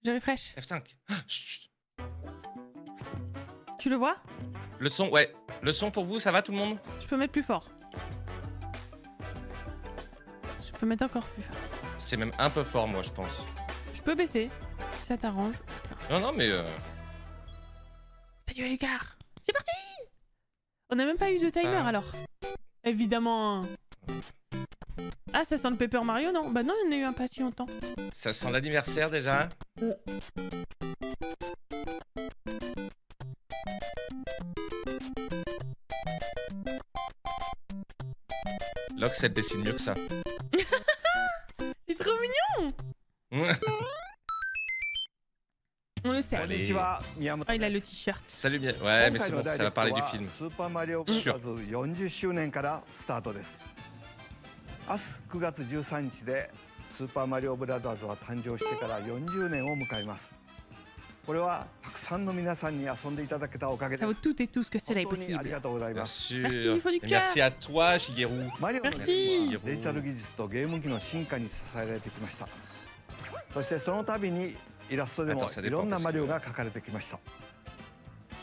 Je refresh. F5. Chut. Tu le vois? Le son, ouais. Le son pour vous, ça va tout le monde? Je peux mettre plus fort. Je peux mettre encore plus fort. C'est même un peu fort, moi, je pense. Je peux baisser, si ça t'arrange. Non, non, mais... Salut Alucard. C'est parti! On n'a même pas eu de timer alors. Évidemment. Ah, ça sent le Paper Mario, non? Bah non, il y en a eu un pas si longtemps. Ça sent l'anniversaire déjà. Lox, elle dessine mieux que ça. C'est trop mignon. On le sait. Allez. Ah, il a le t-shirt. Salut bien. Ouais, mais c'est bon, ça va parler du film. Sûr. 40周年からスタートです。明日9月13日でスーパーマリオブラザーズは誕生してから40年を迎えます。これはたくさんの皆さんに遊んでいただけたおかげです。Ça vaut toutes et tous que cela est 本当にあり possible. がとうございま Bien す。 sûr. Merci, il faut du Et cœur. merci à toi, Shigeru. マリオの Merci. デジタル技術とゲーム機の進化に支えられてきました。そしてその度にイラストでもいろんなマリオが描かれてきました。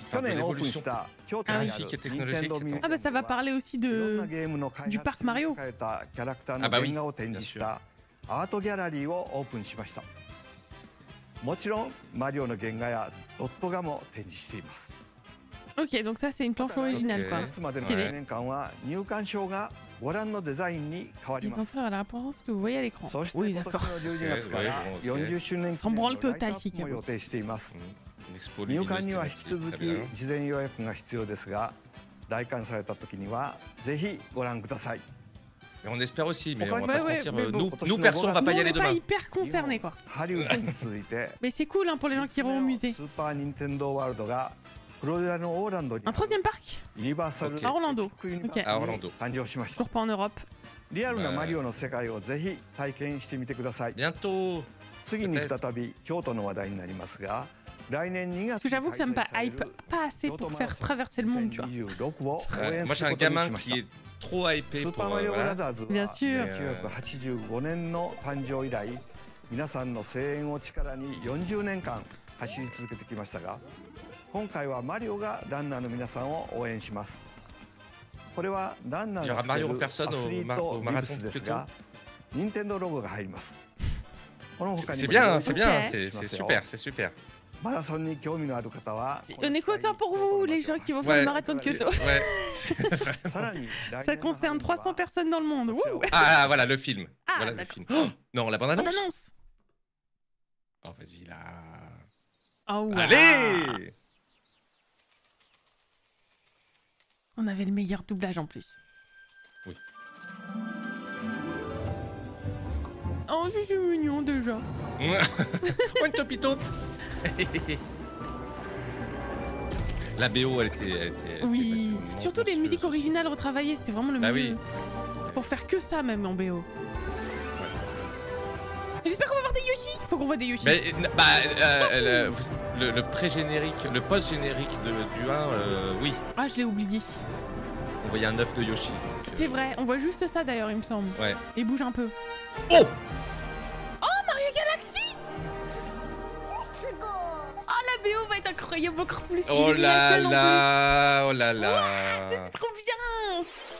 去年オープンした京都にある任天堂ミュージアム Ah bah ça va parler aussi いろんな de... ゲームの開 du 発 parc Mario に使えたキャラクターのあ、bah oui 原画を展示したアートギャラリーをオープンしました。もちろんマリオの原画やドット画も展示しています。 Ok, donc ça c'est une planche originale quoi. 夏までのStylé. 1年間は入館証がご覧のデザインに変わり Les ます。 penseurs à l'importance que vous voyez à l'écran. そして Oui, 今年 d'accord. の12月から Ok. 40周年記 S'en 念の branle ライトア total, ップも予定しています。 Une expo 入 lumineuse 館には引き thématique, 続 très き bien. 事前予約が必要ですが、来館された時にはぜひご覧ください。 Et on espère aussi, mais Pourquoi on va pas se ouais, mentir. mais bon, Nous perso, on va Nous, pas on y n'est aller pas demain. hyper concernés quoi. ハリウッドに続いて Mais c'est cool hein, pour les gens qui iront au musée. スーパーニンテンドーワールドがフロリダのオーランドに Un troisième parc? ユニバーサル Ok. À Orlando. ユニバーサル À Orlando. に誕生しました。 Toujours pas en Europe. リアルなマリオの世界をぜひ体験してみてください。 Bientôt. 次に再び京都の話題になりますが、来年2 Parce 月 que j'avoue que ça me hype pas assez pour faire traverser le monde, tu vois. 2026を応 Ouais, 援 moi, す j'ai る un ことに gamin しまし qui た。 est trop hypé スー pour. パーマリオブラ Voilà. ザーズは Bien sûr. 1985年の誕生以来、皆さんの声援を力に40年間走り続けてきましたが、今回はマリオがランナーの皆さんを応援します。これはランナーがつけるアスリートビブスですが、任天堂ロゴが入ります。この他に C'est も bien, c'est bien, Ok. c'est super, c'est super. マラソンに興味のある方は、 Un équateur pour vous, les gens qui vont faire Ouais. le marathon de Kyoto. Ouais. c'est vrai. さらに Ça concerne 300 personnes dans le monde. Wouh. Ah, voilà le film. Ah, Voilà le d'accord. film. Oh, non, la bande Bonne annonce. annonce. Oh, vas-y là. Oh, wow. Allez. On avait le meilleur doublage en plus. Oui. Oh, je suis mignon déjà. Oh, une topito. La BO, elle était Oui, absolument surtout les musiques monstrueuse aussi. originales retravaillées, c'est vraiment le Bah mieux. oui. Pour faire que ça même en BO. J'espère qu'on va voir des Yoshi. Faut qu'on voit des Yoshi. Mais, bah, le pré-générique, le post-générique du 1, oui, Ah, je l'ai oublié. on voyait un œuf de Yoshi. Donc, C'est vrai, on voit juste ça d'ailleurs, il me semble. Ouais. Il bouge un peu. Oh. Oh, Mario Galaxy. Oh, la BO va être incroyable encore plus. Oh là Illumination en là, oh là plus. là. C'est trop bien.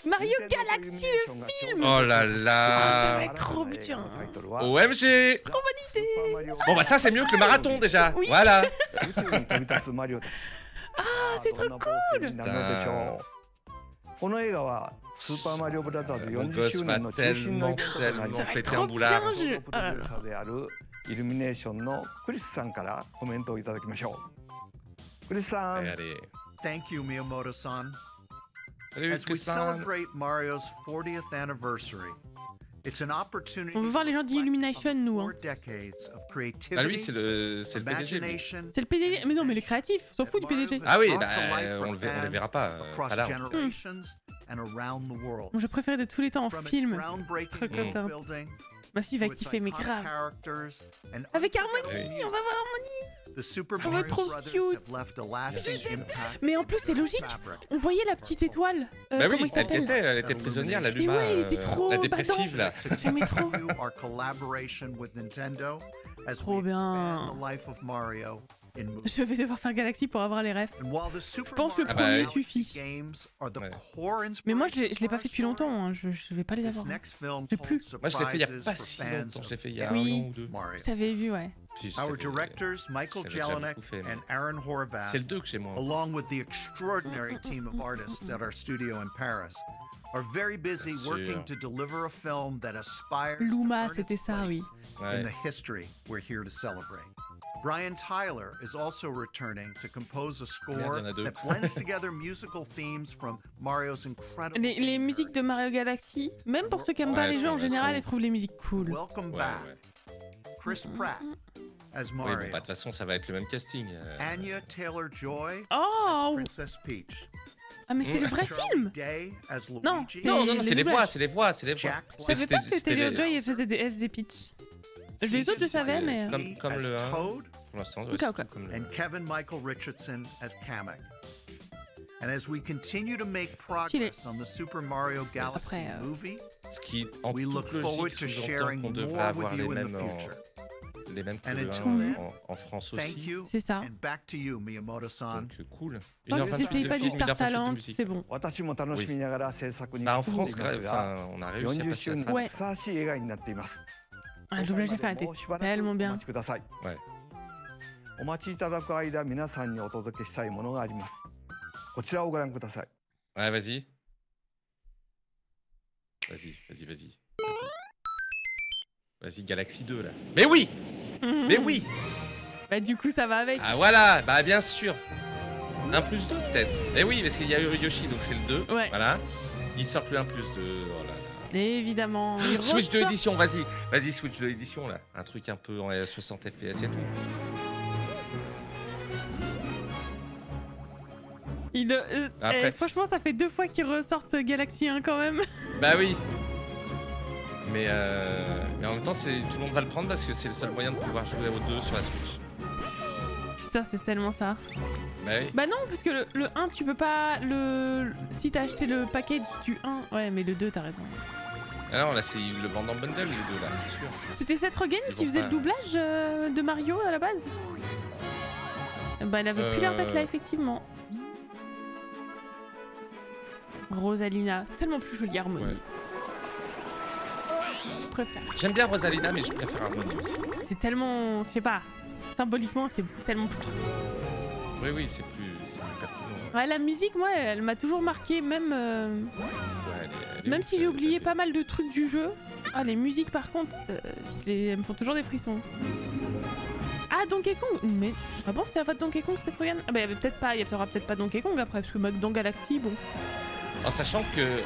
Mario Galaxy, le film. Oh là Ah, ça là. va être trop bien. OMG. Trop bonne idée. Bon bah ça c'est mieux que le marathon déjà. Oui. Voilà. Ah, c'est trop cool. Putain. この映画はスーパーマリオブラザーズ Mon 40 gosse 周 va 年の中心のイ tellement, ベントとなり tellement ます。 Ça va être fêter un trop boulard. bien, プロデューサーであるイルミネーションのクリスさんからコメントをいただきましょう。クリスさん、 Allez. Thank you, Miyamoto-san. Salut, As we Tristan. celebrate Mario's 40th anniversary, it's an opportunity On veut voir les gens d'Illumination, nous, hein. 4 decades of Ah creativity, lui c'est le PDG. lui. imagination, C'est le PDG. Mais non, mais les créatifs, on s'en fout du PDG. Ah oui, brought bah, to life for on le fans verra pas. across Pas là. generations and around the world. Mon jeu préféré de tous les temps en From its film. groundbreaking Trop content. world building Ma fille va to its kiffer, mais iconic grave. characters and Avec unforgettable Harmony, music, on va voir Harmony. the Super va Mario être trop Brothers cute. have left a lasting impact. Mais en plus, c'est logique. Fabric. On voyait la petite étoile. Bah Comment oui, il s'appelle elle était prisonnière, la Mais Luma, ouais, elle était trop la dépressive là. To J'aimais trop. continue our collaboration with Nintendo as Trop we expand bien. the life of Mario in movies. Je vais devoir faire Galaxy pour avoir les refs. And while the Super pense que le Mario premier Galaxy suffit. games are the Ouais. core Mais moi, inspiration je l'ai pas for fait our depuis longtemps. story, Hein. Je vais pas les this avoir. next film J'ai holds plus. Moi, je l'ai fait il y a surprises pas for si fans longtemps. Je l'ai fait il y a Oui. un an ou deux. Mario. Je t'avais vu, ouais. Puis je Our l'avais- directors, Michael j'avais déjà Jelinek beaucoup fait, mais- and Aaron Horvath, C'est le 2 que j'ai moins. along with the extraordinary team of artists at our studio in Paris, are very busy Bien sûr. working to deliver a film that aspires Luma, to earn c'était its ça, place oui. Ouais. in the history we're here to celebrate. Brian Tyler is also returning to compose a score Merde, il y en a deux. that blends together musical themes from Mario's incredible. Les musiques de Mario Galaxy, même pour ceux qui aiment pas Ouais, les jeux en elles général, sont ils trouvent les musiques cool. Welcome Ouais, back, ouais. Chris Pratt as Oui, bon, Mario, bah, de toute façon, ça va être le même casting. Anya Taylor-Joy Oh as Princess Peach, Ah, mais c'est le vrai Charlie film Day as Luigi, Non, Non, non, non, les c'est les voix, doublages. c'est les voix, c'est les voix. Jack Je savais Black pas que c'était Taylor les- Joy faisait des FZ Pitch. Les autres, je savais, mais... Comme as le 1. Toad, Pour l'instant, Ok, ouais, ok. c'est comme le... and Kevin Michael Richardson as Kamek. And as we continue to make progress on the Super Mario Galaxy Après, movie, Ce qui, en we toute look forward logique, to sous-entend sharing qu'on devrait more avoir with les you in the mêmes future. les mêmes que And le until 1 then, en France Thank aussi. you, C'est ça. and back to you, Miyamoto-san. Donc cool. Tant que 1h28 vous essayez de pas du film, 1h28 Star de Talent, musique. c'est bon. 私も楽しみながら制作に Bah, en 進んでい France, ますが、 enfin, on a réussi à 40 passer 周 la 年 trappe. Ouais.にふさわしい映画になっています。 Ah, le doublage effet était もうしばらく tellement お bien. 待ちください。 Ouais. お待ちいただく間、皆さんにお届けしたいものがあります。こちらをご覧ください。 Ouais, vas-y. Vas-y, vas-y, vas-y. Vas-y, Galaxy 2 là. Mais oui! Mais oui! Bah du coup, ça va avec. Ah voilà, bah bien sûr. 1 plus 2 peut-être. Mais oui, parce qu'il y a eu Yoshi, donc c'est le 2. Ouais. Voilà. Il sort plus 1 plus 2. Oh là là. Évidemment. Il Switch de ressort- édition, vas-y. Vas-y, Switch de édition là. Un truc un peu en 60 FPS et tout. Après- franchement, ça fait 2 fois qu'ils ressortent Galaxy 1 quand même. Bah oui. Mais en même temps, tout le monde va le prendre parce que c'est le seul moyen de pouvoir jouer au 2 sur la Switch. Putain, c'est tellement ça. Bah oui. Bah non, parce que le 1, tu peux pas Si t'as acheté le package du 1, ouais, mais le 2, t'as raison. Ah non, là, ils le vendent en bundle, les deux là, c'est sûr. C'était Seth Rogen Ils qui vont faisait pas- le doublage de Mario à la base. Bah, il avait plus l'air d'être là, effectivement. Rosalina, c'est tellement plus joli, Harmonie. Ouais. Je préfère. J'aime bien Rosalina, mais je préfère Harmony aussi. C'est tellement, je sais pas, symboliquement, c'est tellement plus. Oui, oui, c'est plus pertinent. Ouais, la musique, moi, elle m'a toujours marqué, même, Ouais, elle est même ouf, si j'ai elle oublié est- pas mal de trucs du jeu. Ah, les musiques, par contre, elles me font toujours des frissons. Ah, Donkey Kong. Mais ah bon, c'est la voix de Donkey Kong, cette Rogan. Ah bah, il y aura peut-être pas Donkey Kong après, parce que dans Galaxy, bon. En sachant que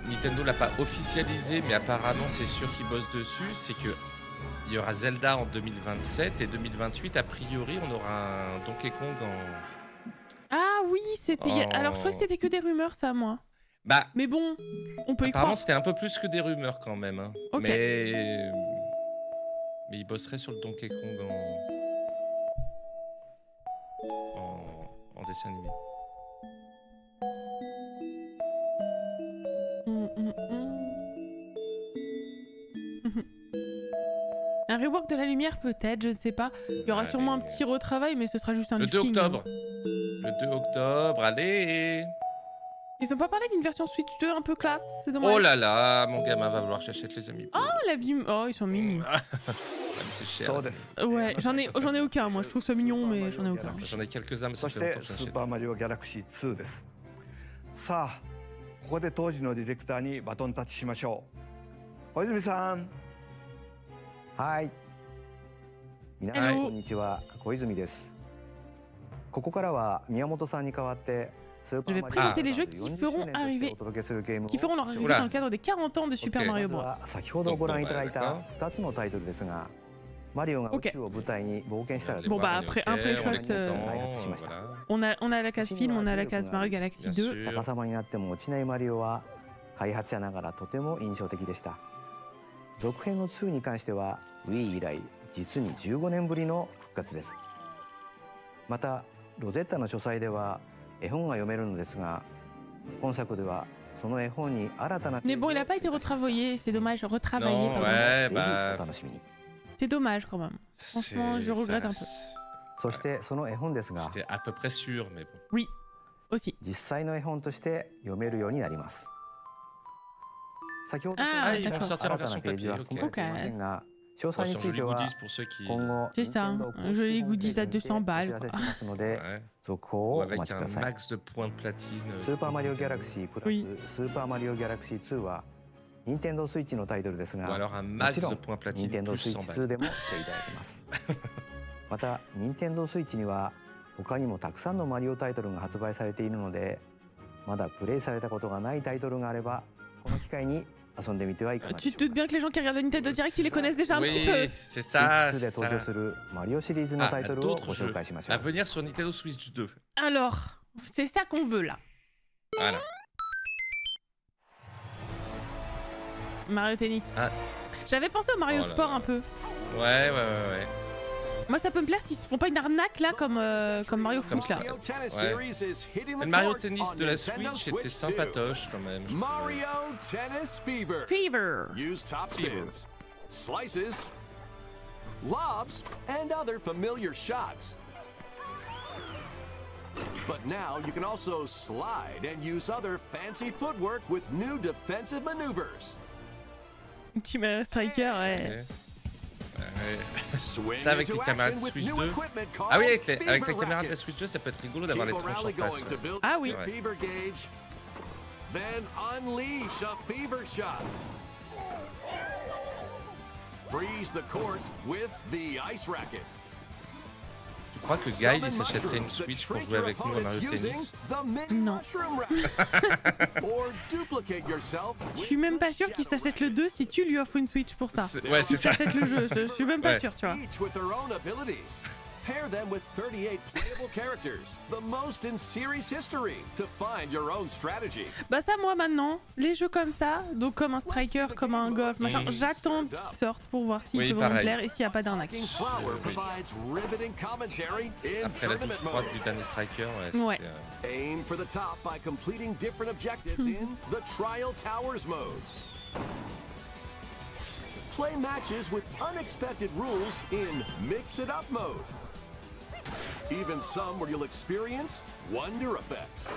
Nintendo l'a pas officialisé, mais apparemment c'est sûr qu'ils bossent dessus, c'est que il y aura Zelda en 2027 et 2028, a priori on aura un Donkey Kong en... Ah oui, c'était. Oh. Alors, je crois que c'était que des rumeurs, ça, moi. Bah, Mais bon, on peut y apparemment croire. c'était un peu plus que des rumeurs quand même. Hein. Ok. Mais ils bosseraient sur le Donkey Kong en dessin animé. Un rework de la lumière, peut-être, je ne sais pas. Il y aura Allez. sûrement un petit retravail, mais ce sera juste un Le 2 lifting, hein. octobre. Le 2 octobre, allez. Ils ont pas parlé d'une version Switch 2 un peu classe, c'est dommage. Oh là là, mon gamin va vouloir que j'achète les amis. Oh, l'abîme. Oh, ils sont mignons. Ah, mais c'est cher. そうです。 Ouais, j'en ai aucun, moi. Je trouve ça mignon, mais j'en ai aucun. J'en ai quelques-uns, mais ça そし fait て longtemps que スー j'achète. パーマリオギャラクシー2です。さあ、ここで当時のディレクターにバトンタッチしましょう。小泉さん。はい。皆さ Hello んこんにちは、小泉です。ここからは宮本さんに代わってスーパ Je ー vais マリオ présenter les jeux qui 40 feront 周年として arriver, お届けするゲームを qui feront leur arrivée Oula. dans le cadre des 40 ans de Super Ok. Mario まず Bros. は先ほどご覧いただいたど2つのタイトルですが、マリオが宇 Ok. 宙を舞台に冒険したら Les Bon, voir, bah, on est après- ok, un on est pré-shot, content, voilà. On a la case film, on a la case Mario Galaxy Bien 2. sûr. 逆さまになっても落ちないマリオは開発者ながらとても印象的でした。続編の2に関しては Wii 以来実に15年ぶりの復活です。またロゼッタの書斎では絵本が読めるのですが、本作ではその絵本に新たな Mais bon, il a pas été retravaillé, c'est dommage. Retravaillé, Non, pardon. ouais, ぜひ bah. お楽しみに。 C'est dommage quand même. Franchement, je regrette un peu. そしてその絵本ですが、 C'était à peu près sûr, mais bon. Oui, aussi. 実際の絵本として読めるようになります。先ほど Ah, ils vont d'accord. sortir en 新たな version ページ papier, は含まれ ok. ていませんが、詳 Bon, 細に sur つい Joli ては Goodies pour ceux qui. 今後 C'est ça, 任天堂公式 un joli ホームペー goodies ジ à にて 200 お balles, 知らせ quoi. しますので、 Ouais. 続報を Ou お avec 待ちく un ださい。 max de points de platine. スーパーマリオギャラクシープラス Oui スーパーマリオギャラクシー2は任天堂スイッチのタイトルです Ou が、 alors un も max ちろ de ん points 任 platine 天堂 plus スイッ 100 チ balles. 2でもプレイいただけますまた任天堂スイッチには他にもたくさんのマリオタイトルが発売されているので、まだプレイされたことがないタイトルがあればこの機会に遊んでみてはいかがで Tu しょ te う doutes か。 bien que les gens qui regardent le Nintendo Direct, ils les connaissent déjà un petit peu. Oui, c'est スイッ ça. チ2で c'est 登場 ça. するマリオシリーズのタイトルを d'autres ご紹 jeux 介しましょ à う。 venir sur Nintendo Switch 2. Alors, c'est ça qu'on veut là. Voilà. Mario Tennis. Ah. J'avais pensé au Mario Oh là Sport là. un peu. Ouais. Moi, ça peut me plaire s'ils se font pas une arnaque là comme Mario Comme Foot là. Le Mario Tennis de la Switch était sympatoche quand même. Mario Tennis Fever. Fever. Use top Fever. spins, slices, lobs, and other familiar shots. But now you can also slide and use other fancy footwork with new defensive maneuvers. Team Striker, ouais. Ouais. Ouais. Swing Ça avec into les caméras action de with Switch new 2. equipment called Ah oui, avec la Fever caméra de la Rackets. Switch 2, ça peut être rigolo d'avoir les Keep a tronches en rally face. going to build Ah oui. your fever gauge. Then unleash a fever shot. Freeze the court with the ice racket. Je crois que Guy il s'achèterait une Switch pour jouer avec nous à Mario Tennis. Non. Je suis même pas sûr qu'il s'achète le 2 si tu lui offres une Switch pour ça. Ouais, c'est Il ça. s'achète le jeu, je suis même pas Ouais. sûr, tu vois. Each with their own abilities. Pair them with 38 playable characters, the most in series history, to find your own strategy. Bah ça moi maintenant, les jeux comme ça, donc comme un Striker, comme un Golf, machin, j'attends qu'ils sortent pour voir s'ils Oui, peuvent me pareil. plaire et s'il n'y a pas d'arnaque. King Flower provides riveting commentary in Après la touche tournament droite mode. du dernier Striker, ouais. Ouais. c'était, Aim for the top by completing different objectives in the Trial Towers mode. Play matches with unexpected rules in Mix It Up mode. Even some where you'll experience wonder effects.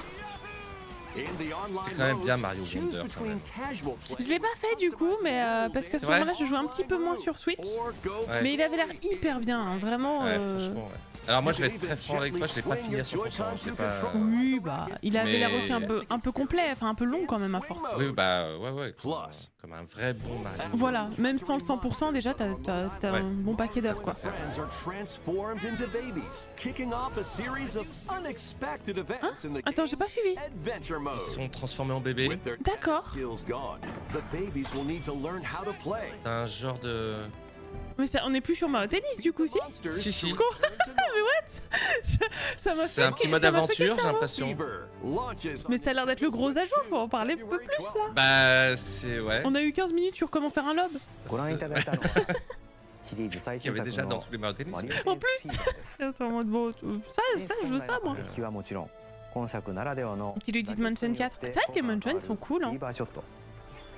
In the online quand même bien modes, Mario choose Wonder, quand between même. casual play Je l'ai pas fait du coup, mais parce qu'à ce C'est vrai moment-là je jouais un petit peu moins sur Switch. or go Ouais. Mais il avait l'air hyper bien, hein, vraiment. Ouais, franchement, ouais. Alors moi je vais être très franc avec toi, je l'ai pas fini à 100%, c'est pas... Oui, bah, il avait Mais- l'air aussi un peu complet, enfin un peu long quand même à force. Oui, bah ouais, Plus. comme un vrai bon Mario. Voilà, même sans le 100% déjà, t'as Ouais. un bon paquet d'heures quoi. Friends are transformed into babies, kicking off a series of unexpected events in the Attends, j'ai pas game's suivi. adventure mode. Ils sont transformés en bébés. With their D'accord. tennis skills gone, the babies will need to learn how to play. T'as un genre de... Mais ça, on est plus sur Mario Tennis du coup, si. Monsters Si, si. to Quoi return to normal. Ça m'a C'est fait un petit mode ça m'a fait aventure, j'ai quelque chose. l'impression. Fever launches on Mais ça a l'air d'être le gros ajout, faut en parler un peu February plus 12th. là. Bah c'est... ouais. On a eu 15 minutes sur comment faire un lob. ご覧いただいたのはシリーズ最 Qu'il y 新 avait 作 déjà dans の tous les Mario Tennis. マリオ mais- テニス En plus フィーバーです。 Et en mode bon, ça je veux ça moi. 撃破はもちろん今作ならではの Petit Luigi's Mansion 4. C'est vrai que les Mansions sont cool, hein. フィーバーショット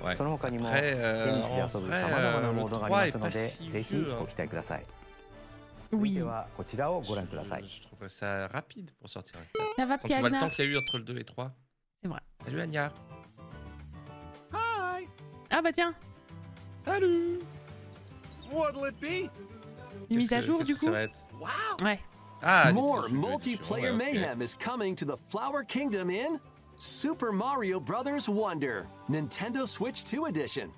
Ouais. その他にも Après, テニスで遊ぶ en さ vrai, まざまなモー le ドがあ 3り est ますの pas で si ぜひ vieux. ご期待ください。続い Oui. てはこちらをご覧ください。 Je trouverais ça rapide pour sortir. Ça va, Quand petit tu vois le Agnar. temps qu'il y a eu entre le 2 et 3. C'est vrai. Salut Anya. Ah bah tiens, Salut. What'll it be? une mise à jour Qu'est-ce du que coup. ça va être Wow! Ouais. Ah, More des jeux multiplayer d'édition, ouais, ok. mayhem is coming to the Flower Kingdom in Super Mario Bros. Wonder, Nintendo Switch 2 Edition.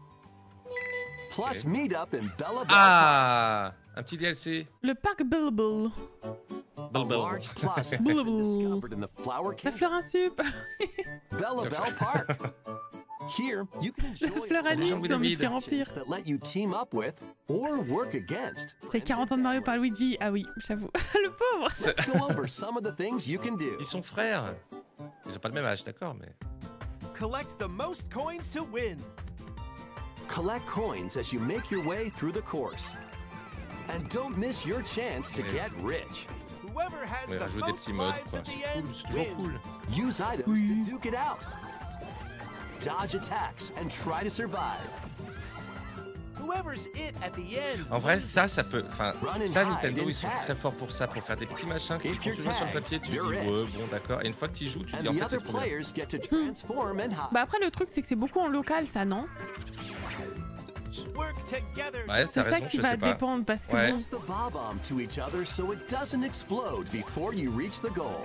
Plus Ok. meet up in Bella Bell Ah, un petit DLC. Le parc Bulbul. Park, a large plaza Bulbul. discovered in the Flower La Kingdom, fleur à sup. Bella Bell Park. Here, you can enjoy fleur à lys, non mais je vais remplir. matches that let you team up with or work against. C'est 40 ans de Mario par Luigi. Ah oui, j'avoue. Le pauvre. Let's go over some of the things you can do. Ils sont frères. Ils ont pas le même âge, d'accord, mais... Collect the most coins to win. Collect coins as you make your way through the course. And don't miss your chance to Ouais. get rich. Whoever has Ouais, the rajouter des most petits modes, lives quoi. at the C'est end cool, c'est toujours wins. cool. Use items Oui. to duke it out. dodge attacks and try to survive. Whoever's it at the end. En vrai, ça peut. Enfin, ça, Run and Nintendo, hide ils sont and très forts pour ça, pour faire des petits machins qui, If quand tu you're le vois sur le tagged, papier, tu dis you're it. ouais, bon, d'accord. Et une fois que tu y joues, tu dis en And fait, the c'est other trop bien. players get to transform and hide. Bah après, le truc, c'est que c'est beaucoup en local, ça, non? Work together. Ouais, C'est t'as ça raison, qui je va sais pas. dépendre, parce que Ouais. bon, Toss the bob-omb to each other so it doesn't explode before you reach the goal.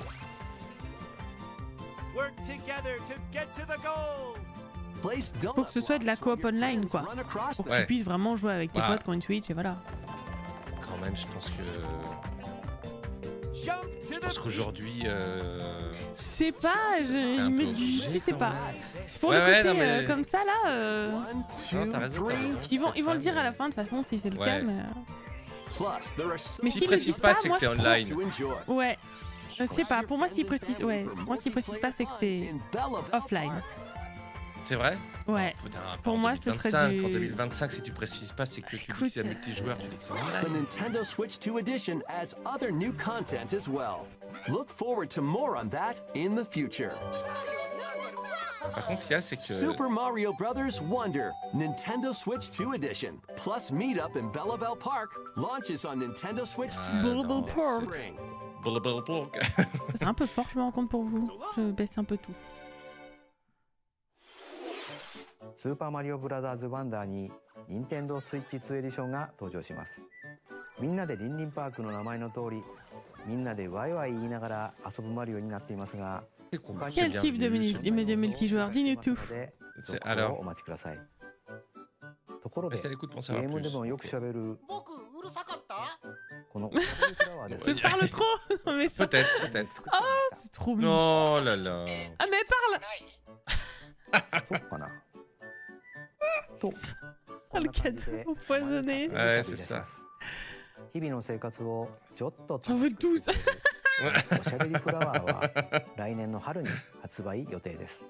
Work together to get to the goal. Place donut faut que ce soit de la blocks while coop your online, friends quoi. run across Pour que them. tu puisses vraiment jouer avec tes Bah. potes quand une Switch, et voilà. Quand même, je pense que. Jump to Je the pense beat. qu'aujourd'hui. Je sais pas, un il met peu du... Je obligé, sais quand pas. même. C'est pour Ouais, le ouais, côté non, mais- comme ça, là... 1, Non, 2, t'as raison, 3. t'as raison. Ils vont le dire à la fin, de toute façon, si c'est le Ouais. cas, mais... Plus, there are so Mais S'ils s'ils le précisent disent pas, pas, c'est moi, que c'est je trouve online. to enjoy. Ouais. Je sais pas, pour moi, s'ils précisent... Ouais, moi, s'ils précisent pas, c'est que c'est In Bella Bell offline. Park. C'est vrai? Ouais. Putain, Pour en moi, ce serait 2025, du- En 2025, si tu précises pas, c'est que tu dis que c'est un Écoute, multijoueur, tu dis que c'est The online. Nintendo Switch 2 edition adds other new content as well. Look forward to more on that in the future. Par contre, ce qu'il y a, c'est que. Super Mario Bros. Wonder, Nintendo Switch 2 edition, plus Meetup in Bella Bell Park launches on Nintendo Switch 2 Ah, Bella non. Bell Park. spring. Blablabla. C'est un peu fort, je me rends compte pour vous. Je baisse un peu tout. スーパーマリオブラザーズワンダーに任天堂スイッチ2エディションが登場します。みんなでリンリンパークの名前の通り、みんなでワイワイ言いながら遊ぶマリオになっていますが、 C'est cool. Quel C'est type de, bienvenu, de multijoueur? Dis-nous tout. 続報を Alors, お待ちください。ところで、restez à l'écoute pour en ゲ savoir ームで plus. もよく喋る僕うるさかった？このおしゃべりフラワーです Je parle trop. Non, mais ça- Peut-être, peut-être. c'est trop mignon. Oh là là. Ah, mais parle. そうかなと Ah, le cadeau empoisonné. Ouais, c'est ça. 日々の生活をちょっと J'en veux 12. おしゃべりフラワーは来年の春に発売予定です。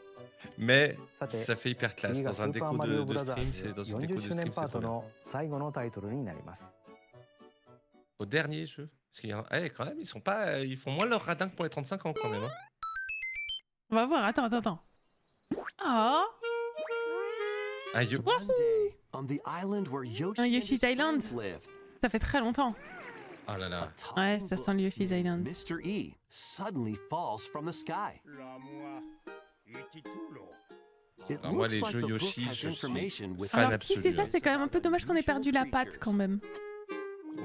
Mais さて ça fait hyper 次 classe. が Dans ス un ーパー déco マリオ de ブラザ stream, ーズ c'est dans une déco 40 de 周年 stream, パ c'est ート trop bien. の最後のタイトルになります。 Au dernier jeu. Parce qu'il y a... Eh, quand même, ils sont pas. Ils font moins leur radin que pour les 35 ans quand même. Hein. On va voir, attends. Ah, Ah, yo- One day, on the island where Yoshi Un and Yoshi's his Island. friends live, ça fait très longtemps. Oh là a là. Ouais, talking ça sent book le Yoshi's named Island. Mr. E suddenly falls from the sky. It Alors moi, looks les like jeux the book Yoshi, has je suis information with fan Alors si absolu, c'est ça, hein. c'est quand même un peu dommage qu'on ait perdu la patte quand même.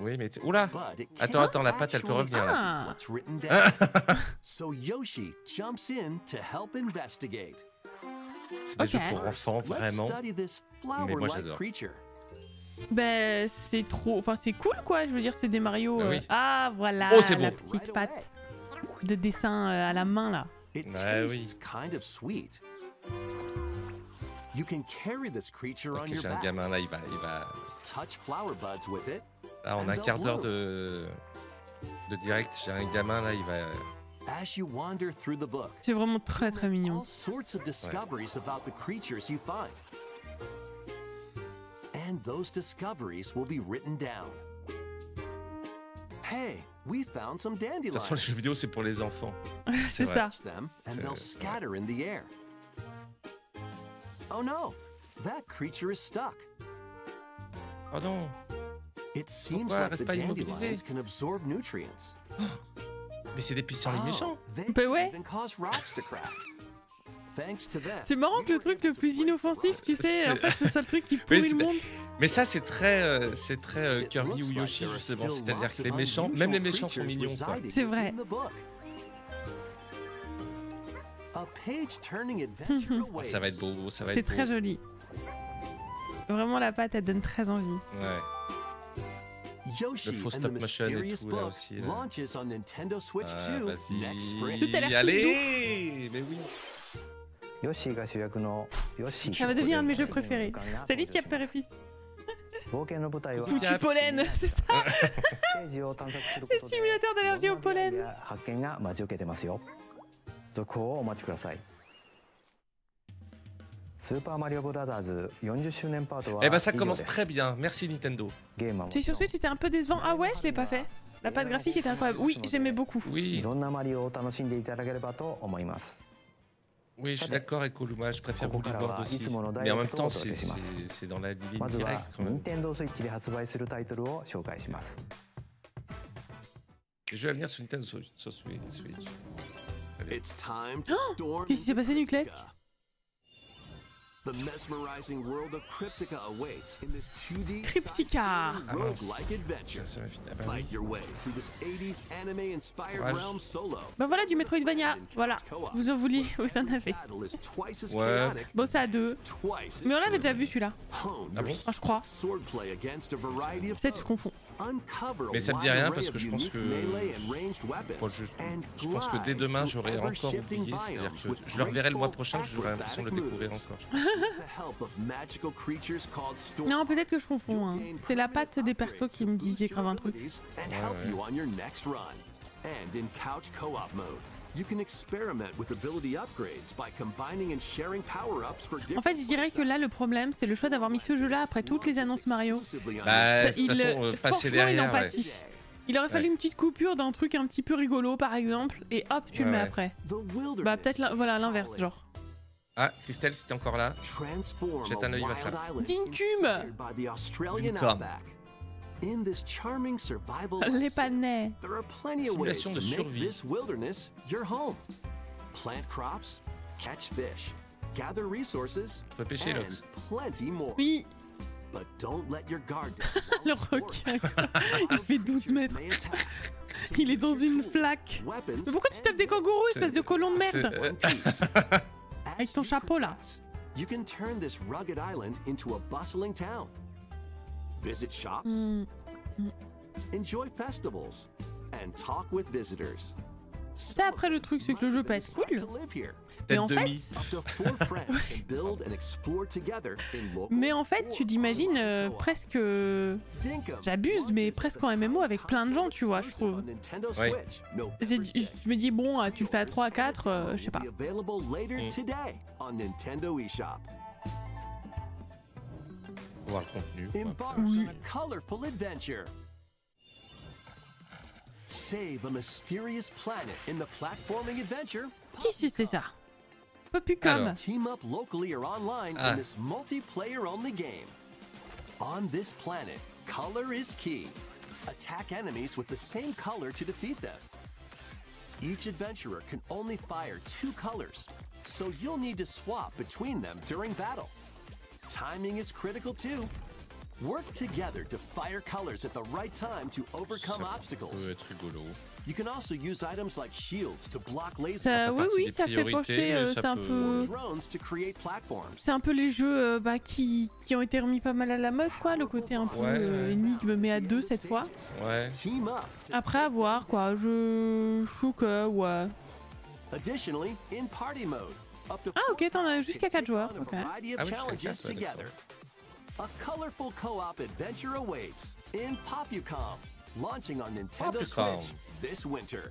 Oui, mais. Oula. But it Attends, can't la patte, elle peut actually revenir là. Ah. what's written down. So Yoshi jumps in to help investigate. C'est des Ok. jeux pour enfants, Let's vraiment. study this moi, flower-like j'adore. creature. Ben c'est trop, enfin c'est cool quoi. Je veux dire c'est des Mario. Bah oui. Ah voilà, Oh, c'est la beau. petite patte de dessin à la main là. It Ouais, oui. tastes kind of sweet. You can carry this creature on Ok, your j'ai un back. gamin là, il va. Touch flower buds with it. Là, en And un they'll quart d'heure bloom. de direct, j'ai un gamin là, il va. As you wander through the book, C'est vraiment très you'll très make mignon. all sorts of discoveries about the creatures you find. And those discoveries will be written down. Hey, we found some De toute dandelions. façon, les jeux vidéo, c'est pour les enfants. C'est vrai. ça. Touch them, and C'est- they'll scatter in the air. Oh no, that creature is stuck. Oh non. It seems Pourquoi like reste the pas immobilisé? dandelions can absorb nutrients. Mais c'est des pissenlits Oh, méchants. they Bah can ouais. even cause rocks to crack. Thanks to them. C'est marrant que le truc le plus inoffensif, tu sais, en fait, c'est ça le truc qui pourrit c'est- le monde. Mais ça, c'est très It Kirby looks ou like Yoshi, there are justement. still C'est-à-dire lots que les of méchants, unusual même les méchants sont creatures mignons, quoi. residing C'est vrai. in the book. A page-turning adventure Oh, ça va awaits. être beau, ça va C'est être très beau. joli. Vraiment la patte, elle donne très envie. Ouais. Yoshi Le faux and the stop motion et Mysterious tout, là Book aussi, là. launches on Nintendo Switch Ah, 2 vas-y. next spring. Tout a l'air tout Allez. Mais oui. ヨッシーが主役のヨッシー Ça va devenir un de mes jeux préférés. Salut Tiap et fils. 冒険の舞台は Foutu pollen, c'est ça. ステージを探索すること C'est le simulateur d'allergie au いろんな出会い pollen. や発見が待ち受けてますよ。続報をお待ちください。スーパーマリオブラザーズ40周年パートは Eh ben, ça 以上 commence です très bien. Merci Nintendo. ゲームはも Tu sais, ち sur ろん Switch, c'était un peu décevant. Ah ouais, je l'ai pas fait. La patte graphique était incroyable. Oui, j'aimais beaucoup. い Oui. ろんなマリオを楽しんでいただければと思います。Oui, je suis d'accord avec Oluma, je préfère Woolly Board aussi. Mais en même temps, c'est dans la ligne まず directe は quand même. Nintendo Switch で発売するタイトルを紹介します。 Les jeux à venir sur Nintendo Switch. Allez. It's time to Oh, storm qu'est-ce qui s'est passé, Nucleus? The mesmerizing world of Cryptica awaits in this 2D Cryptica. roguelike adventure. Ça va finir. Ah bah Fight oui. your way through this 80s anime-inspired Courage. realm solo. Bah voilà du Metroidvania. Voilà. Vous en vouliez, vous en avez. Battle is twice as Ouais. chaotic, Bon, c'est à deux. twice as Mais on l'avait thrilling. déjà vu celui-là. Hone Ah your bon Ah, je crois. swordplay against a variety of Peut-être je foes. confonds. Uncover a Mais ça me dit wide rien array parce of que je pense unique que- melee and ranged weapons, Bon, and je pense que dès glide demain, through j'aurai encore ever-shifting oublié. C'est-à-dire biomes que with je le reverrai le mois graceful prochain, j'aurai l'impression de le acrobatic découvrir moves. encore. With the help of magical creatures called storm. Non, peut-être que je confonds. Hein. C'est la patte des persos qui me disait grave un truc. And help you on your next run. And in couch co-op mode, you can experiment with ability upgrades by combining and sharing power-ups for different. En fait, je dirais que là, le problème, c'est le choix d'avoir mis ce jeu-là après toutes les annonces Mario. Bah, de Il- toute façon, passer franchement, ils derrière. n'ont pas Ouais. su. Il aurait fallu une petite coupure d'un truc un petit peu rigolo, par exemple, et hop, tu le mets Ouais. après. Bah, peut-être voilà l'inverse, genre. Ah, Christelle, c'était encore là. Transform Jette un a œil, wild Vincent. island Dinkum. inspired by the Australian Dinkum. outback. In this charming survival Les lifestyle, panais. there are plenty of ways Simulation to de make survie. this wilderness your home. Plant crops, catch fish, gather resources, On peut pêcher, and Lox. plenty more. Oui, But don't let your guard down le while exploring. requin, quoi. Il fait 12 mètres. May attack. So Il est use dans your une tools, flaque. weapons, Mais pourquoi tu tapes des and kangourous, C'est- espèce de colon de c'est- merde? one piece. Avec As ton you chapeau, là. progress, you can turn this rugged island into a bustling town. Visit shops, Hmm. enjoy festivals, and talk with visitors. Ça, après, le truc, c'est que le jeu peut être cool. Mais en fait, tu t'imagines presque... J'abuse, mais presque en MMO avec plein de gens, tu vois, je trouve. Ouais. Je me dis, bon, tu le fais à 3 à 4, je sais pas. Voir le contenu. quoi. Oui. Colorful adventure. Save a mysterious planet in the platforming adventure. Qui c'est ça? Popicom. Alors. Team up locally or online Ah. in this multiplayer-only game. On this planet, color is key. Attack enemies with the same color to defeat them. Each adventurer can only fire 2 colors, so you'll need to swap between them during battle. Timing is critical too. Work together to fire colors at the right time to overcome Ça obstacles. peut être rigolo. You can also use items like shields to block lasers. Ça, oui, partie oui, des ça fait priorités, penser, mais ça c'est un peut- peu... Drones to create platforms. C'est un peu les jeux qui ont été remis pas mal à la mode, quoi, le côté un peu Ouais. énigme, mais à 2 cette fois. Ouais. Team up. Après, à voir, quoi, je trouve que, ouais. Additionally, in party mode, up to Ah, ok, t'en as jusqu'à 4 joueurs, on a ok. variety of Ah oui, jusqu'à challenges 4, ouais, together. A colorful co-op adventure awaits in Popucom, launching on Nintendo Popucom. Switch this winter.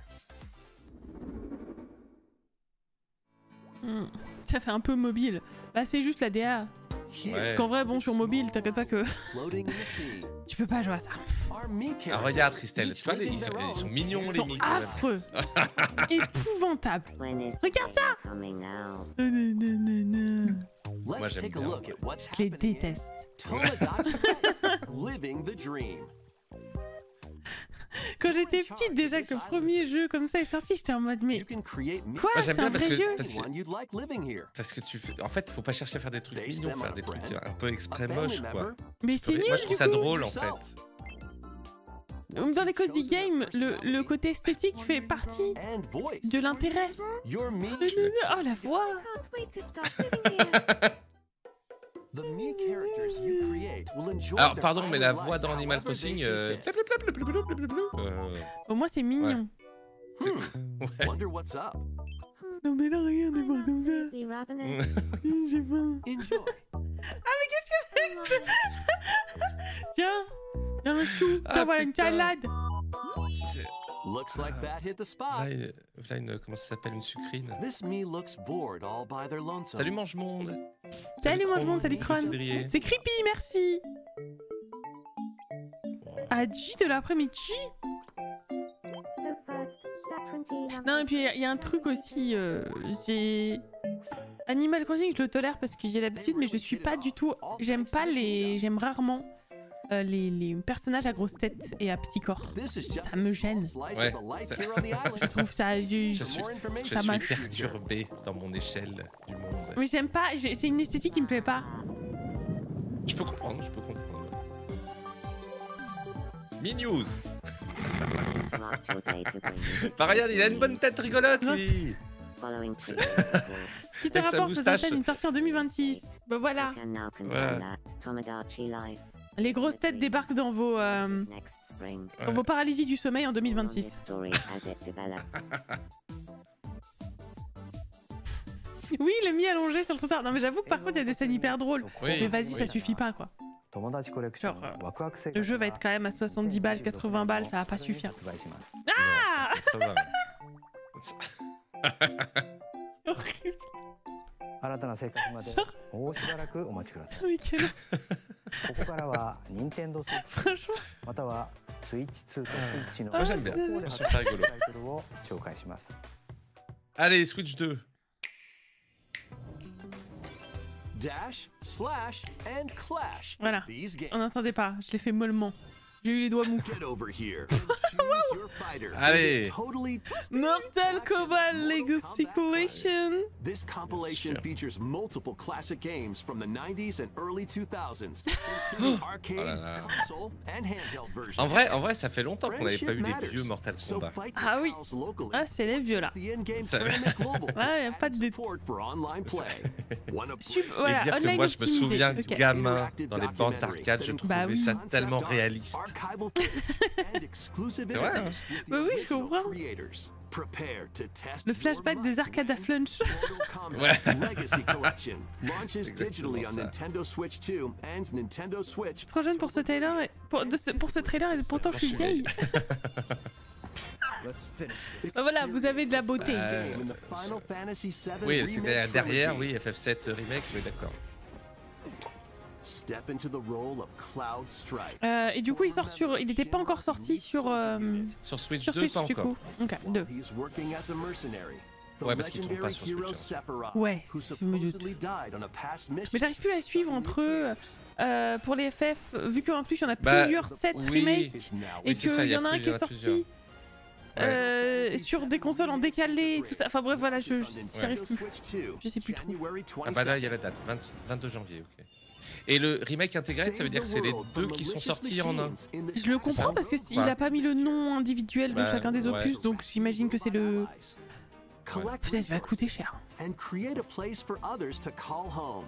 Ça fait un peu mobile. Bah, c'est juste la DA. Here, Ouais. Parce qu'en vrai, bon, sur mobile, t'inquiète pas que floating in the sea, tu peux pas jouer à ça. our Mii Ah, regarde, characters, Christelle, each tu vois, living ils their sont own, mignons, Ils les sont mics. quand même. affreux. Épouvantables. Regarde ça. Moi, Let's j'aime take a bien, look ouais. at what's Je les happening in déteste. Tomodachi, living the dream. Quand j'étais petite, déjà que le premier jeu comme ça est sorti, j'étais en mode, mais You can create quoi? Moi, j'aime C'est un bien parce vrai que- jeu? parce anyone you'd like living here. Parce que tu fais. En fait, faut pas chercher à faire des trucs Base mignons, them faire on des a trucs friend, un peu A exprès family moches, quoi. member, Mais c'est nul, Moi, je du trouve ça coup. drôle, en fait. yourself. Dans les cozy games, le côté esthétique fait partie And voice. de l'intérêt. Your Mii, Oh, la voix. the Mii characters you create will enjoy Alors, their pardon, mais la island voix lives d'Animal however they Crossing. see fit. Au moins, c'est mignon. Ouais. Wonder what's up. Non, mais là, rien n'est pas comme ça. J'ai faim. Enjoy. Tiens, il y a un chou. Ah, Tiens, voilà une putain. salade. C'est- Looks like that hit the Là, spot. comment ça s'appelle, une sucrine. This Mii looks bored all by their lonesome. Salut, mange monde. Salut, moi, je monte, salut, Cron. Cidrier. C'est creepy, merci. À J de l'après-midi. Non, et puis il y a un truc aussi, j'ai... Animal Crossing, je le tolère parce que j'ai l'habitude, mais je suis pas du tout. J'aime pas les. J'aime rarement les personnages à grosse tête et à petit corps. Ça me gêne. Ouais. Je trouve ça. Je suis ça m'a. perturbé dans mon échelle du monde. Mais j'aime pas. C'est une esthétique qui me plaît pas. Je peux comprendre, Mi-news. Marianne, il a une bonne tête rigolote, lui. Qui te Avec sa rapporte moustache. Zoltan une sortie en 2026. Bah voilà. Les grosses têtes débarquent dans vos paralysies du sommeil en 2026. Oui, le mi allongé sur le trottoir. Non mais j'avoue que par contre il y a des scènes hyper drôles. Oui, Mais vas-y, oui. ça suffit pas quoi. Genre, le jeu va être quand même à 70 balles, 80 balles, ça va pas suffire. Ah Ça va. Horrible. 新たな生活までもうしばらくお待ちください。 Mais quel... ここからは任天堂スイッチ Franchement. またはスイッチ2とスイッチの Moi, j'aime bien. 両方で Je trouve ça rigolo. タイトルを紹介します。 Allez, Switch 2. Dash, slash, and clash. Voilà. These games. On n'entendait pas, je l'ai fait mollement. J'ai eu les doigts mous. Get over here and choose your fighter. Allez. It is totally Mortal Kombat Legacy Collection. This compilation Bien sûr. features multiple classic games from the 90s and early 2000s, including arcade, Oh là là. console, and handheld versions. En vrai, ça fait longtemps qu'on n'avait pas eu des vieux Mortal So Kombat. fight Ah your oui. pals locally. Ah, c'est les vieux là. The in-game Ça- tournament global Ouais, y a pas de and dé- support for online play. Wanna play? Voilà, Et dire que online moi, je me optimisé. souviens Ok. gamin dans les bandes d'arcade, je trouvais Bah oui. ça tellement réaliste. Archival footage and exclusive C'est vrai, hein. interviews with the Bah oui, je original comprends. creators. Prepare to test Le your flashback des might. arcades à flunch. Mortal Kombat Ouais. Legacy Collection launches Exactement digitally on ça. Nintendo Switch 2 and Nintendo Switch. Trop jeune pour ce trailer et pour ce trailer et pourtant je suis vieille. Bah voilà, vous avez de la beauté. In the Final Fantasy VII Oui, c'est remake derrière, trilogy. oui, FF7 remake, oui, d'accord. Step into the role of Cloud Strike. Et du coup, il était pas encore sorti sur Sur Switch sur 2, Switch pas du encore. coup. Ok, 2. He's working as a mercenary. The Ouais, parce qu'il tourne pas legendary sur hero Switch, Sephiroth, Ouais, who je me doute. supposedly died on a past mission. Mais j'arrive plus à suivre entre eux pour les FF, vu qu'en plus il y en a Bah, plusieurs sets oui. remake Is now et Oui, c'est ça, qu'il y y a en a un plus- qui il y en est a plusieurs. sorti sur des consoles en décalé et tout ça. Enfin bref, voilà, je on j'y arrive Nintendo plus. Switch 2, Je sais plus trop. January Ah bah là, il y a 22nd. la date, 22 janvier, ok. Et le remake intégré, ça veut dire que c'est les deux qui sont sortis en un. Je le comprends parce que il a pas mis le nom individuel de Bah, chacun des ouais. opus, donc j'imagine que c'est le. Collect Peut-être ça va coûter cher. and create a place for others to call home.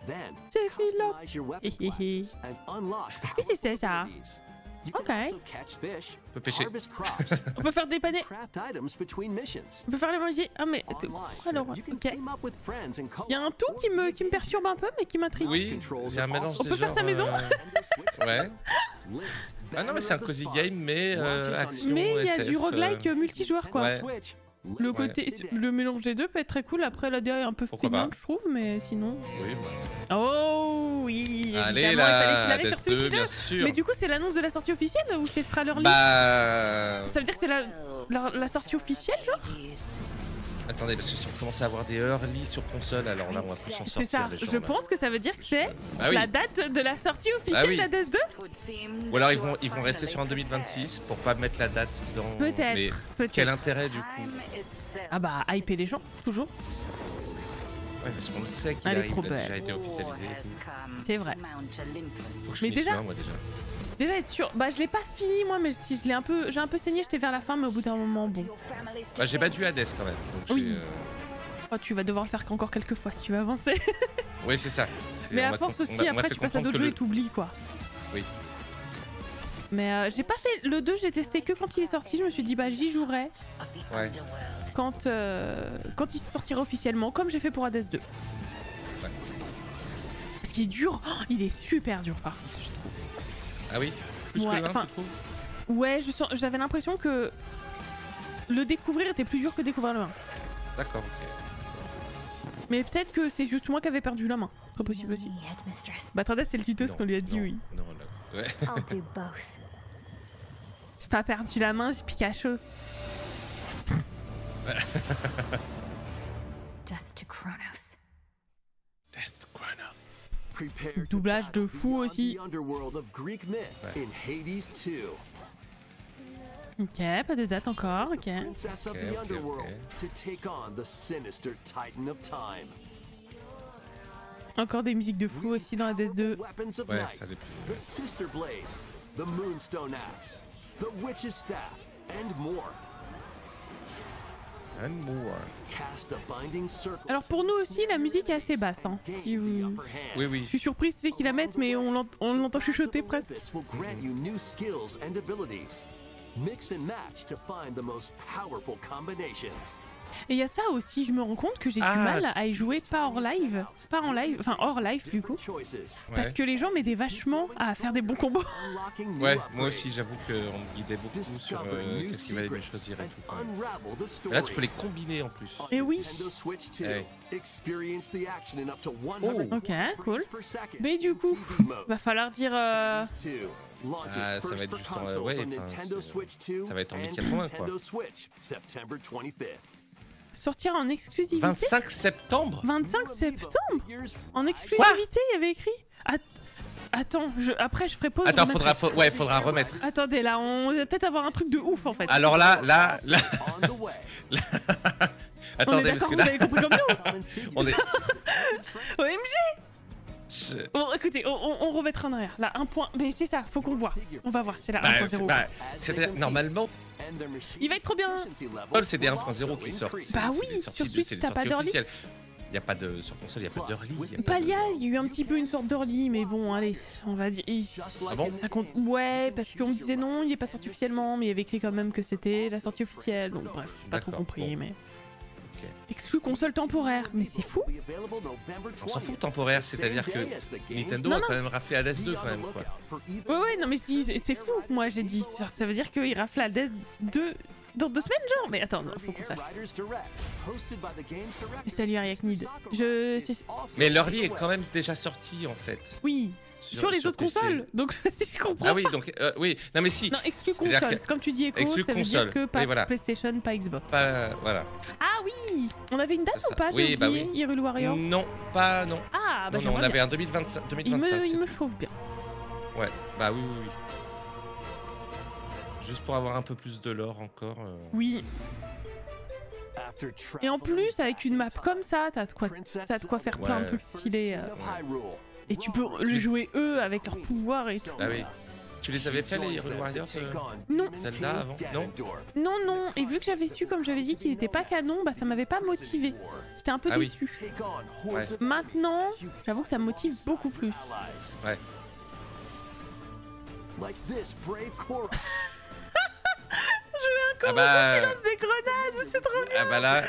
Then, C'est philo. customize your weapon classes and unlock Oui, c'est ça, ça. abilities. You can Ok. also catch fish, On peut pêcher. harvest crops, On peut faire dépanner. craft items between missions. On peut faire les manger. Ah mais Online, alors, you can ok. team up with friends and Il y a un tout qui me perturbe un peu, mais qui m'intrigue. Oui, il y a un mélange On des peut faire genres, sa maison Ouais. Ah non, mais c'est un cozy game, mais action, Mais il y a SF, du roguelike multijoueur quoi. Ouais. Le côté, le mélange des deux peut être très cool. Après la DA est un peu Pourquoi feignante, pas. je trouve, mais sinon. Oui, bah. Oh oui. Allez évidemment, il fallait là, qu'il arrive sur Hades 2, Switch 2. bien sûr. Mais du coup, c'est l'annonce de la sortie officielle ou ce sera leur Bah. Ça veut dire que c'est la sortie officielle, genre? Attendez, parce que si on commence à avoir des early sur console, alors là on va plus s'en C'est sortir. ça. les gens, Je là. pense que ça veut dire que c'est Ah oui. la date de la sortie officielle oui. d'Hades 2. Ou alors ils vont rester sur un 2026 pour pas mettre la date dans. Mais Peut-être. quel Peut-être. intérêt du coup? Ah bah, hyper les gens, toujours. Ouais, parce qu'on sait qu'il Elle est arrive, trop il a déjà belle. été officialisé. et tout. C'est vrai. Faut que je Mais finisse déjà- le 1, moi déjà. Déjà être sûr. Bah, je l'ai pas fini moi, mais si j'ai un peu saigné, j'étais vers la fin, mais au bout d'un moment, bon. Bah, j'ai battu Hades quand même. Donc Oui. j'ai, Oh, tu vas devoir le faire qu'encore quelques fois si tu veux avancer. Oui, c'est ça. C'est- Mais on à m'a force con- on aussi, m'a- on m'a après fait tu passes à comprendre d'autres que jeux le- et t'oublies quoi. Oui. Mais j'ai pas fait le 2, j'ai testé que quand il est sorti, je me suis dit bah j'y jouerai Ouais. quand il sortira officiellement, comme j'ai fait pour Hades 2. Ouais. Parce qu'il est dur, oh, il est super dur par contre, je trouve. Ah oui. Plus Ouais, que le 1, enfin- tu trouves? Ouais, j'avais l'impression que le découvrir était plus dur que découvrir le 1. D'accord, ok. Mais peut-être que c'est juste moi qui avais perdu la main. Très possible aussi. Bah Trades, c'est le tuto ce Non, qu'on lui a dit, non, oui. non, là. Ouais. I'll do both. J'ai pas perdu la main, j'ai Pikachu. Death to Kronos. Prepare to Doublage de battle fou beyond aussi. the underworld of Greek myth in Hades 2. Ok, pas de date encore, ok. Princess of Ok, the ok, underworld ok. to take on the sinister Titan of Time. Encore des musiques de fou aussi dans Hades 2. Weapons of Ouais, night, ça dépend. the Sister Blades, the Moonstone Axe, the Witch's Staff, and more. And more. Cast a binding circle. Alors pour nous aussi, la musique est assez basse. Hein. Si vous... Oui, oui. Je suis surprise tu sais, qu'ils la mettent, mais on l'entend chuchoter presque. This will grant you new skills and abilities. Mix and match to find the most powerful combinations. Et il y a ça aussi, je me rends compte que j'ai du Ah. mal à y jouer pas hors live. Pas en live, enfin hors live du coup. Choices. Parce Ouais. que les gens m'aidaient vachement à faire des bons combos. Unlocking new Ouais, upgrades. moi aussi, j'avoue qu'on me guidait beaucoup sur Discover new qu'est-ce qu'il valait mieux secrets choisir et and tout. quand même. unravel the Et story. là, tu peux les combiner en plus. On Eh oui. Nintendo Switch 2, Ouais. experience the action in up to Oh. 120 Ok, cool. frames per second Mais du in coup, TV mode. va falloir dire... Hades 2 launches Ah, ça va first être for juste en- consoles ouais, on enfin, Nintendo c'est- Switch 2 ça va être en and 1080, quoi. Nintendo Switch, September 25th. sortir en exclusivité. 25 septembre 25 septembre Figures En exclusivité, il y avait écrit. Attends, après je ferai pause. Attends, je remettrai. faudra remettre. Attendez, là, on va peut-être avoir un truc de ouf en fait. Alors là, on the way. On est attendez, parce d'accord, que vous là, avez compris comme nous. Summon figures. on est. OMG. Bon, écoutez, on remettra en arrière. Là, un point. Mais c'est ça, faut qu'on voit. On va voir, c'est la 1.0. C'est-à-dire, normalement, And their machine Il va être trop bien. efficiency level Paul, c'est des will 1.0 also qui sortent. increase. Bah C'est oui, des sorties sur de- Switch, c'est des t'as pas sorties d'early. officielles. Il y a pas de sur console, il y a pas d'early. y a Pas il y a eu un petit peu une sorte d'early, mais bon, allez, on va dire. Just like bon in Ça compte. Ouais, parce qu'on me disait non, il est pas sorti officiellement, mais il y avait écrit quand même que c'était la sortie officielle. Donc bref, j'ai pas trop D'accord, compris, bon. mais. Ok. Exclu console temporaire, mais c'est fou. will be available November On s'en fout 20th. temporaire, c'est-à-dire que Same day as the game's Nintendo Non, a non. quand même raflé Hades Be 2 on quand the même quoi. lookout for either Ouais, ouais, non, mais je dis, c'est fou, moi j'ai dit. Ça veut dire qu'il rafle Hades 2 dans 2 semaines, genre. Mais attends, non, faut qu'on sache. Et salut Ariaknid. Mais l'early est quand même déjà sorti en fait. Oui, sur les autres PC. consoles. Donc je comprends. Ah oui, donc oui, non mais si. Non, exclu C'est-à-dire console. que- Comme tu dis, Echo, exclu ça veut console. dire que pas Oui, voilà. PlayStation, pas Xbox. Pas voilà. Ah oui, on avait une date C'est ou ça. pas? J'ai Oui, bah oublié, oui. Hyrule Warriors. Non, pas non. Ah, bah non, non, on j'aimerais avait bien. un 2025. Il 2025 me, il c'est me tout. chauffe bien. Ouais, bah oui, oui, oui. Juste pour avoir un peu plus de lore encore. Oui, et en plus, avec une map comme ça, t'as de quoi faire plein de Ouais. trucs stylés. Et tu peux le jouer eux avec leurs pouvoirs et tout. Bah oui. Tu les avais fait les Hyrule Warriors Non. Zelda avant? Non. Non, non, et vu que j'avais su, comme j'avais dit, qu'il n'était pas canon, bah ça m'avait pas motivé. J'étais un peu Ah oui. déçue. Ouais. Maintenant, j'avoue que ça me motive beaucoup plus. Ouais. Like this brave Korra. Ah bah, Des grenades, c'est trop bien. ah bah là, So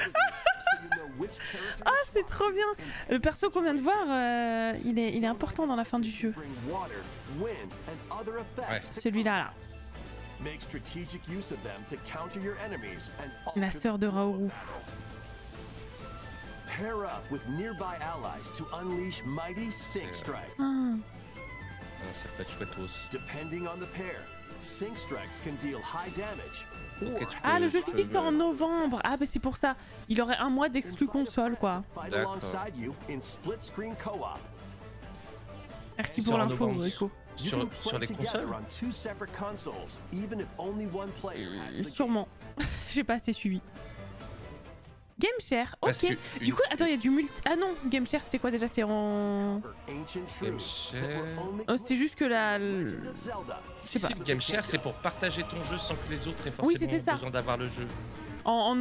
you know which character Ah, c'est trop bien. Le perso qu'on vient de voir, il est important dans la fin du jeu. bring water, wind, and other effects to Celui-là, là. make strategic use of them to counter your enemies and La alter sœur de Raoru. pair up with nearby allies to unleash mighty sync strikes. Ah. ça peut être chouette aussi. Depending on the pair, sync strikes can deal high damage. Ok, Or tu Ah, le peux- jeu tu peux physique sort en le- novembre. Ah, bah c'est pour ça. Il aurait un mois d'exclus console, quoi. fight D'accord. alongside you in split screen co-op. Merci Il pour sort en l'info, novembre. Echo. You Sur, can play sur les together consoles on two separate consoles, even if only one player has the game. Sûrement. J'ai pas assez suivi. Gameshare, Parce ok. que Du une- coup, attends, il y a du multi. Ah non, Gameshare, c'était quoi déjà? C'est en. Ancient truths that Gameshare. were only Oh, c'est juste que la. Legend of Zelda. Je sais pas. Si, le Game Share, c'est pour partager ton jeu sans que les autres aient Oui, forcément c'était ça. besoin d'avoir le jeu. En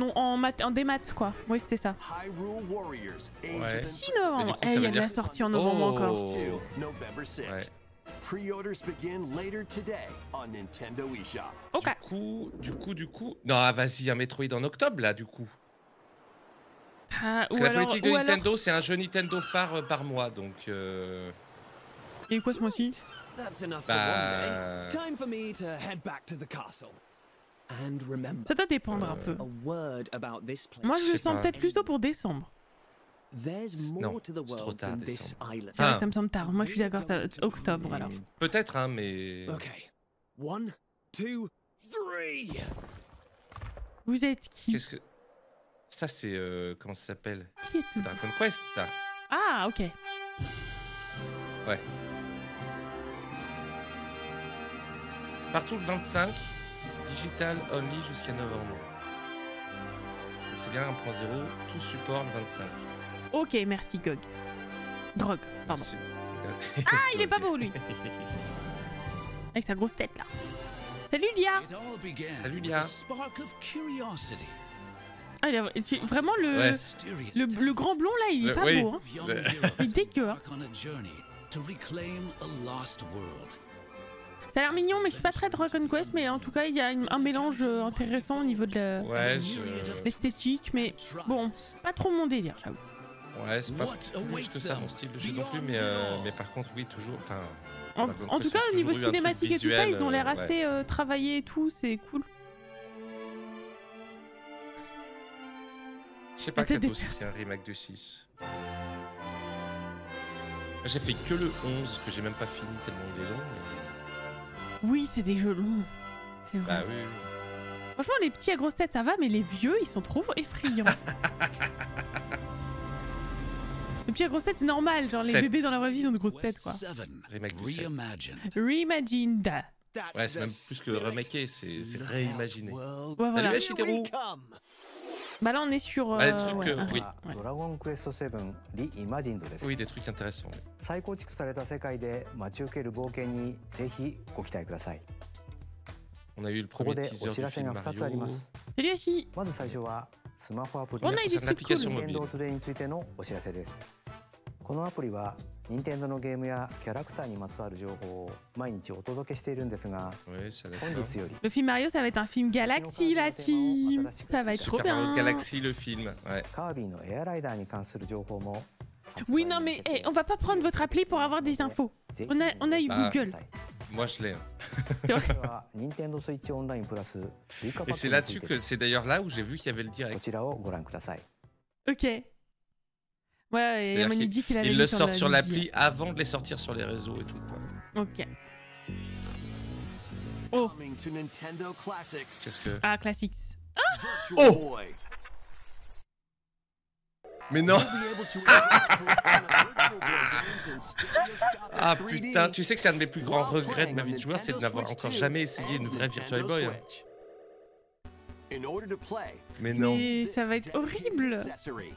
démat, quoi. Oui, c'était ça. Hyrule Warriors, Age Ouais. of 6 Mais novembre. du coup, Eh, ça il y veut a de dire- la sortie en novembre Oh. encore. 2, November 6th. Ouais. Pre-orders begin later today on Nintendo eShop. Ok. Du coup. Non, ah, vas-y, un Metroid en octobre là, du coup. Ah, Parce que la politique de Nintendo, c'est un jeu Nintendo phare par mois, donc. Il y a eu quoi ce mois-ci? That's enough Bah. for one day. Time for me to head back to the castle. And remember, Ça doit dépendre un peu. a word about this place. Moi, je je le sais sens pas. peut-être plutôt pour décembre. There's Non, more to the c'est trop world tard, than this décembre. island. C'est vrai Ah. que ça me semble tard. Moi, je suis d'accord, ça va être octobre alors. Peut-être, hein, mais. Okay. 1, 2, 3. Vous êtes qui? Qu'est-ce que. Ça, c'est. Comment ça s'appelle? Qui est tout? Dragon Quest, ça. Ah, ok. Ouais. Partout le 25, digital only jusqu'à novembre. Donc c'est bien 1.0, tout support le 25. Ok, merci Gog. Drogue, pardon. Merci. Ah, il est pas beau lui. Avec sa grosse tête là. Salut Lia. Salut Lia. Ah, vraiment le, le grand blond là, il est pas oui. beau. Hein. Il est dégueu. Hein. Ça a l'air mignon, mais je suis pas très Dragon Quest. Mais en tout cas, il y a un mélange intéressant au niveau de l'esthétique. Mais bon, pas trop mon délire, j'avoue. Ouais, c'est pas plus que ça mon style de jeu non plus, mais par contre, oui, toujours. Enfin. En tout cas, au niveau cinématique et tout ça, ils ont l'air assez travaillés et tout, c'est cool. Je sais pas, Kato, si c'est un remake de 6. J'ai fait que le 11, que j'ai même pas fini tellement il est long. Mais... Oui, c'est des jeux longs. C'est vrai. Bah oui. Franchement, les petits à grosse tête, ça va, mais les vieux, ils sont trop effrayants. Les petits à grosse tête, c'est normal. Genre, les bébés dans la vraie vie, ils ont de grosses têtes, quoi. Remake du 7. Reimagined. Ouais, c'est même plus que remaker, c'est réimaginer. Ouais, voilà. Salut Shigeru. Bah là, on est sur... des trucs, oui. Dragon Quest 7 Reimagined です。 Oui, des trucs intéressants. Oui. 再構築された世界で待ち受ける冒険にぜひご期待ください。 On a eu le ここ premier で teaser お知 du らせ film が2つありま Mario. す。 Salut Ashi. まず最初はスマホアプリ On a eu des trucs cool. Nintendo Today についてのお知らせです。このアプリは任天堂のゲームやキャラクターにまつわる情報を毎日お届けしているんですが、 Oui, ça 本日より Le film Mario, ça va être un film Galaxy, la team. Ça va être trop Super Mario bien. Galaxy, le film. Ouais. カービィのエアライダーに関する情報も Oui, non, mais on va pas prendre votre appli pour avoir des infos. On a eu Google. Moi, je l'ai. C'est vrai. Et c'est là-dessus que c'est d'ailleurs là où j'ai vu qu'il y avait le direct. こちらをご覧ください。 Ok. Ouais, et Amani dit qu'il avait Ils mis le sur sortent sur le l'appli avant de les sortir sur les réseaux et tout. Quoi. Ok. Oh. Coming to Nintendo Classics. Qu'est-ce que... Ah, Classics. Virtual Boy. Mais non. You'll be able to Virtual Boy games in stereoscopic Ah 3D putain, tu sais que c'est un de mes plus grands while regrets de ma playing vie de on joueur, c'est de Nintendo n'avoir Switch encore 2 jamais essayé une and vraie Nintendo Virtual Boy. Hein. Switch. In order to play, Mais non. Mais ça va être horrible. accessory.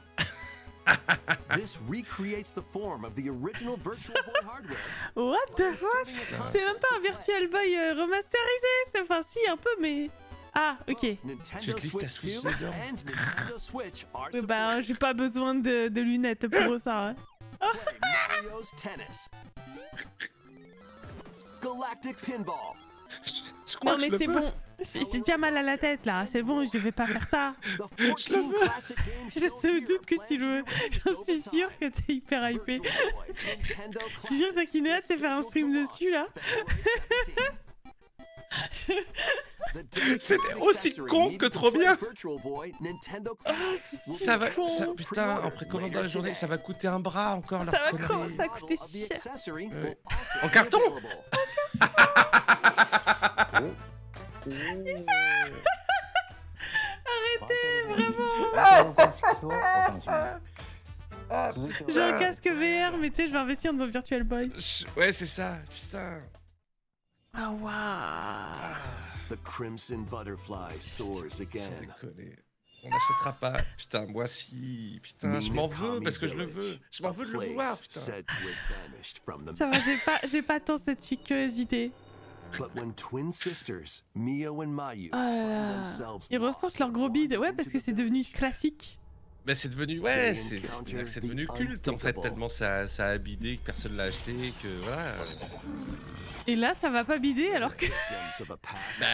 This recreates the form of the original Virtual Boy hardware. What the fuck? C'est même pas un Virtual Boy remasterisé. Enfin, si, un peu, mais... Ah, ok. Nintendo glisses ta Switch Switch 2 dedans. and Nintendo Switch are Bah, j'ai pas besoin de lunettes pour ça. Hein. Play Mario's Tennis. Galactic Pinball. Je crois Non, que mais je le c'est peux. bon. J'ai déjà mal à la tête là. C'est bon, je vais pas faire ça. The 14 classic games Je shown se here doute que are tu le veux. planned to be J'en suis released sûre alongside que t'es hyper hypé. Virtual Boy, Nintendo Je suis sûre que t'as qu'une hâte de faire un stream dessus là. C'était aussi con que trop bien. Ça va, con. ça, putain, en précommande dans la journée, ça va coûter un bras encore leur Ça connerie. va coûter si cher. En carton. Arrêtez, vraiment. J'ai un casque VR, mais tu sais, je vais investir dans Virtual Boy. Ouais, c'est ça, putain. Ah, waouh. The crimson butterfly soars Sans again. déconner. On n'achètera pas. Putain, moi si. Putain, je m'en veux parce que je le veux. Je m'en veux de le vouloir, putain. Ça va, j'ai pas tant cette curiosité. But when twin sisters, Mio and Mayu, Oh là là. Ils ressentent leur gros bide. Ouais, parce que c'est devenu classique. Mais c'est devenu, ouais, c'est devenu culte en fait, tellement ça a bidé que personne l'a acheté, que voilà. Et là, ça va pas bider alors que.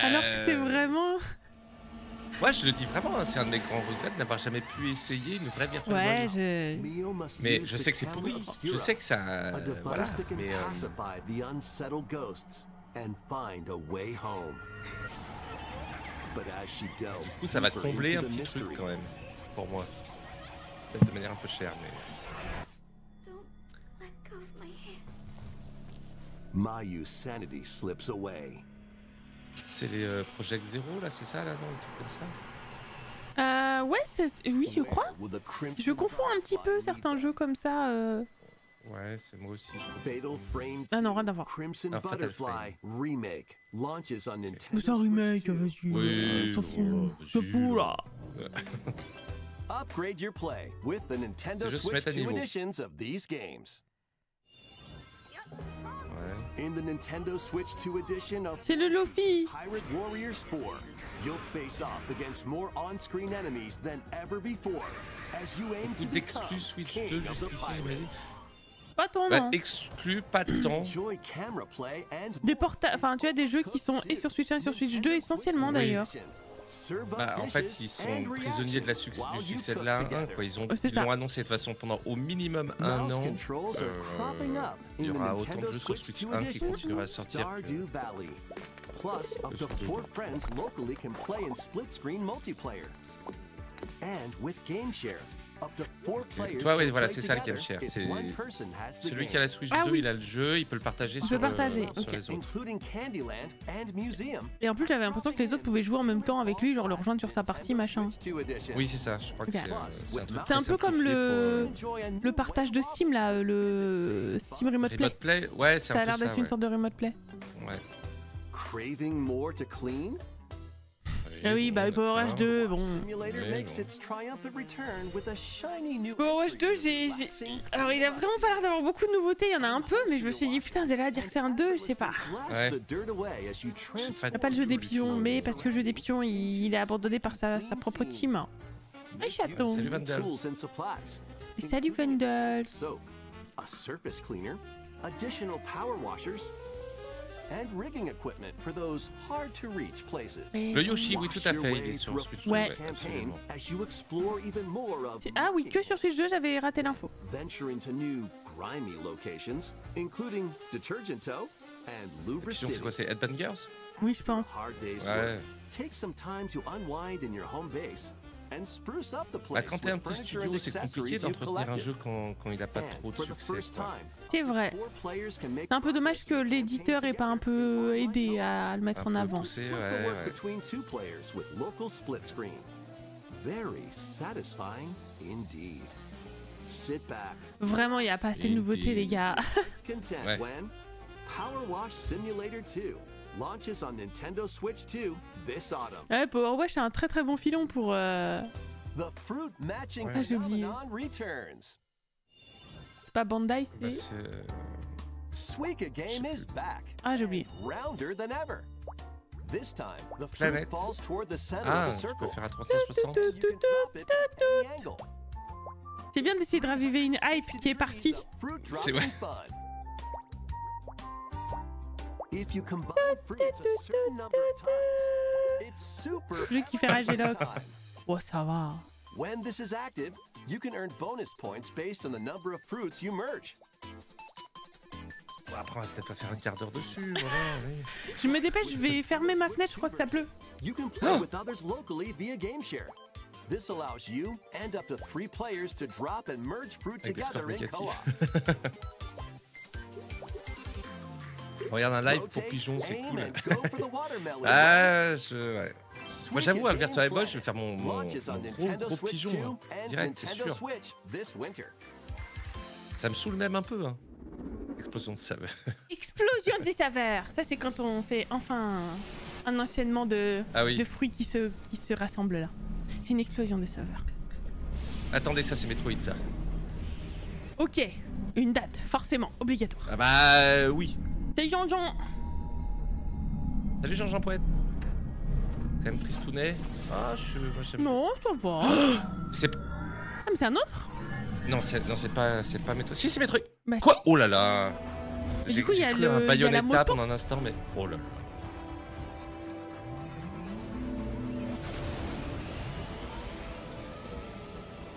Alors que c'est vraiment. Moi, je le dis vraiment, hein, c'est un de mes grands regrets de n'avoir jamais pu essayer une vraie Virtual Ouais, Boy. Mais je sais que c'est pourri, je sais que ça. Voilà, mais. And find a way home. But as she delves Du coup, ça va deeper combler un into the petit truc mystery, quand même, pour moi. Peut-être de manière un peu chère, mais. Don't let go of my hand. Mayu's sanity slips away. C'est les Project Zero là, c'est ça là, non, un truc comme ça. Ouais, oui, je crois. Will the crimson Je confonds un petit peu certains jeux comme ça. Ouais, c'est moi aussi. Fatal Frame 2 Ah non, rien à voir. Crimson Ah, Fatal Butterfly Remake launches on Nintendo Mais c'est un Switch remake, 2. vas-y. Oui, S'en fout. S'en fout, là. Upgrade your play with the Nintendo C'est juste Switch mettre à 2 niveau. editions of these games. Ouais. In the Nintendo Switch 2 edition of C'est le Lofi. Pirate Warriors 4, you'll face off against more on-screen enemies than ever before as you aim to Beaucoup become d'exclus Switch king 2 of the jusqu'ici, j'imagine. pirates. Pas ton Bah, nom. exclu, pas de temps. Enjoy camera play and Des enfin, tu as des jeux qui sont et sur Switch 1 et sur Switch 2 essentiellement Oui. d'ailleurs. Bah, en fait, ils sont prisonniers de du succès de la 1, quoi. Ils l'ont annoncé de toute façon pendant au minimum un an. Il y aura autant de jeux sur Switch 1 qui continuera à sortir. Stardew Valley. Plus, up to 4 friends locally can play in split-screen multiplayer. And with Game Share, up to 4 players Tu vois, oui, can voilà, play c'est ça le together Game Share. if C'est one person has the celui game. qui a la Switch Ah 2, oui. il a le jeu, il peut le partager On sur, peut partager, sur ok. les autres. Including Candyland and Museum. Et en plus, j'avais l'impression que les autres pouvaient jouer en même temps avec lui, genre le rejoindre sur sa partie, machin. Oui, c'est ça, je crois que Ok. c'est un truc C'est un très peu comme simplifié le partage de Steam là, le Steam Remote pour, Play. Remote Play. Ouais, c'est Ça a un l'air peu d'être ça, une ouais. sorte de Remote Play. Ouais. Craving more to clean? Ah oui, bah Power Rush 2, bon. Simulator makes its triumphant return with a shiny new Power Rush 2, alors il a vraiment pas l'air d'avoir beaucoup de nouveautés, il y en a un peu, mais je me suis dit putain, c'est là à dire que c'est un 2, je sais pas. Ouais. Il n'y a pas le jeu des pigeons, mais parce que le jeu des pigeons, il est abandonné par sa propre team. Un chaton. Salut Vandal. Et salut Vandal. Soap, a surface cleaner, additional power washers, and rigging equipment for those hard to reach places. Le Yoshi, oui, tout à fait, il est sur Switch 2. Ouais. Campaign as you explore even more of Ah oui, que sur Switch 2, j'avais raté l'info. venture into new grimy locations, including Detergento and Lubra Sinon, City. c'est quoi, c'est Headbangers? Oui, je pense. Hard day's Ouais. work. Take some time to unwind in your home base and spruce up the Bah, place quand t'es un with petit furniture studio, and c'est compliqué accessories you've d'entretenir un collected. jeu quand il a pas And trop de for the succès. first quoi. time, C'est vrai. 4 players can make C'est un peu dommage que progress in l'éditeur ait pas un peu aidé à le mettre en avant. poussé, Split the ouais, work ouais. between 2 players with local split screen. Very satisfying indeed. Sit back. Vraiment, il n'y a pas assez de nouveautés, les gars. It's content Ouais. when Power Wash Simulator 2 launches on Nintendo Switch 2 this autumn. Ouais, Power Wash, c'est un très très bon filon pour. The fruit matching Ouais. Ah, j'ai oublié. phenomenon returns. C'est pas Bandai, Bah, c'est. c'est Suika Game is back. Ah, j'ai oublié. and rounder than ever. This time, the fruit Planète. falls toward the center Ah, of the tu peux circle. faire à 360. You can drop it at any angle. C'est bien d'essayer de raviver une hype qui est partie. Fruit C'est dropping vrai. fun. If you combine fruits a certain number of times, it's super Celui qui fait rager l'autre. time. Oh, ça va. When this is active, you can earn bonus points based on the number of fruits you merge. Bon, après, on va peut-être pas faire un quart d'heure dessus. Voilà, oui. Je me dépêche, je vais fermer ma fenêtre, je crois que ça pleut. You can play with others locally via Game Share. This allows you and up to 3 players to drop and merge fruit Avec des scores together in négatifs. co-op. Regarde un live pour Rotate, pigeons, c'est aim, cool. and go for the watermelon. Ah, ouais. Moi Suika j'avoue, à Game Virtua Boy, Play je vais faire mon launches on gros Nintendo Switch 2 pigeon. and Direct, c'est Nintendo sûr. Switch this winter. Ça me saoule même un peu. Hein. Explosion de saveur. Explosion des saveurs. Ça, c'est quand on fait enfin un enchaînement de, Ah oui. de fruits qui se rassemblent là. C'est une explosion des saveurs. Attendez, ça c'est Metroid ça. Ok, une date, forcément, obligatoire. Ah bah oui. C'est Jean-Jean. Salut Jean-Jean Poète. Quand même tristounet. Ah, moi, j'aime. Non, ça va. C'est Ah, mais c'est un autre. non, c'est pas Metroid. Si, c'est Metroid. Bah, Quoi? si. Oh là là. Mais du coup, il y a cru le- un il y a la Bayonetta moto. pendant un instant, mais oh là là.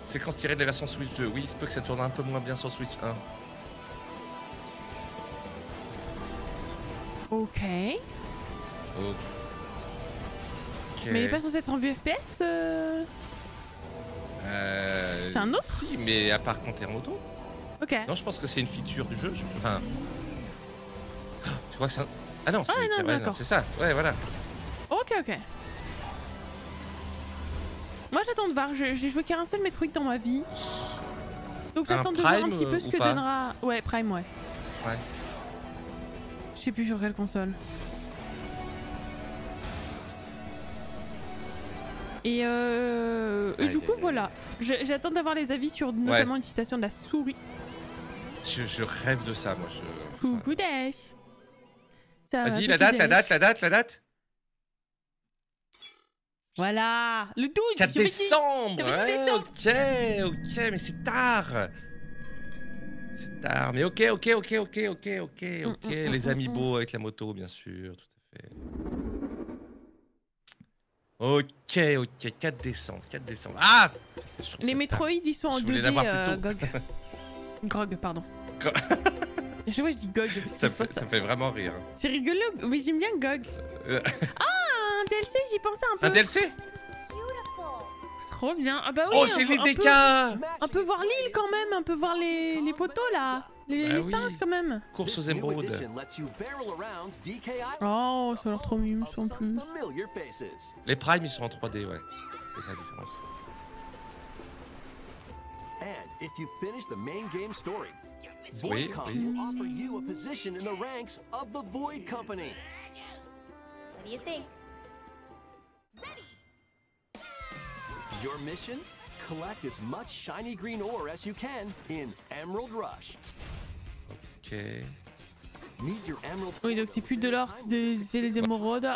Séquence tirée de la version Switch 2. Oui, il se peut que ça tourne un peu moins bien sur Switch 1. Ok. Ok. Mais il est pas censé être en vue FPS C'est un autre? Si, mais à part quand t'es en moto. Ok. Non, je pense que c'est une feature du jeu. Enfin. Tu vois que c'est un. Ah non, c'est Ah, non, ouais, non, d'accord. c'est ça. Ouais, voilà. Ok, ok. Moi, j'attends de voir. J'ai joué qu'à un seul Metroid dans ma vie. Donc j'attends de voir un petit peu ce que donnera... Ouais, Prime, ouais. Ouais. Je sais plus sur quelle console. Et du coup, voilà. J'attends d'avoir les avis sur notamment l'utilisation de la souris. Je rêve de ça, moi. Coucou Dash. Vas-y, la date. Voilà, le 12 4 décembre. Ouais, ok, mais c'est tard. C'est tard, mais ok. Les amiibo avec la moto, bien sûr, tout à fait. Ok, 4 décembre. Ah, les Metroid, ils sont en 2D, GOG. Grog, pardon. Je vois, je dis GOG. Ça me fait vraiment rire. C'est rigolo, mais j'aime bien GOG. Ah, un DLC, j'y pensais un peu. Un DLC? Trop bien. Ah bah oui, oh, c'est les DK. Un peu voir l'île quand même, un peu voir les poteaux là. Les singes quand même. Course aux émeraudes. Oh, ça a l'air trop mignon en plus. Les primes, ils sont en 3D, ouais. C'est ça la différence. And if you finish the main game story, Oui. will offer you a position in the ranks of the Void Company. What do you think? Your mission? Collect as much shiny green ore as you can in Emerald Rush. Ok. Meet your Emerald. Oui, donc c'est plus de l'or, c'est les émeraudes.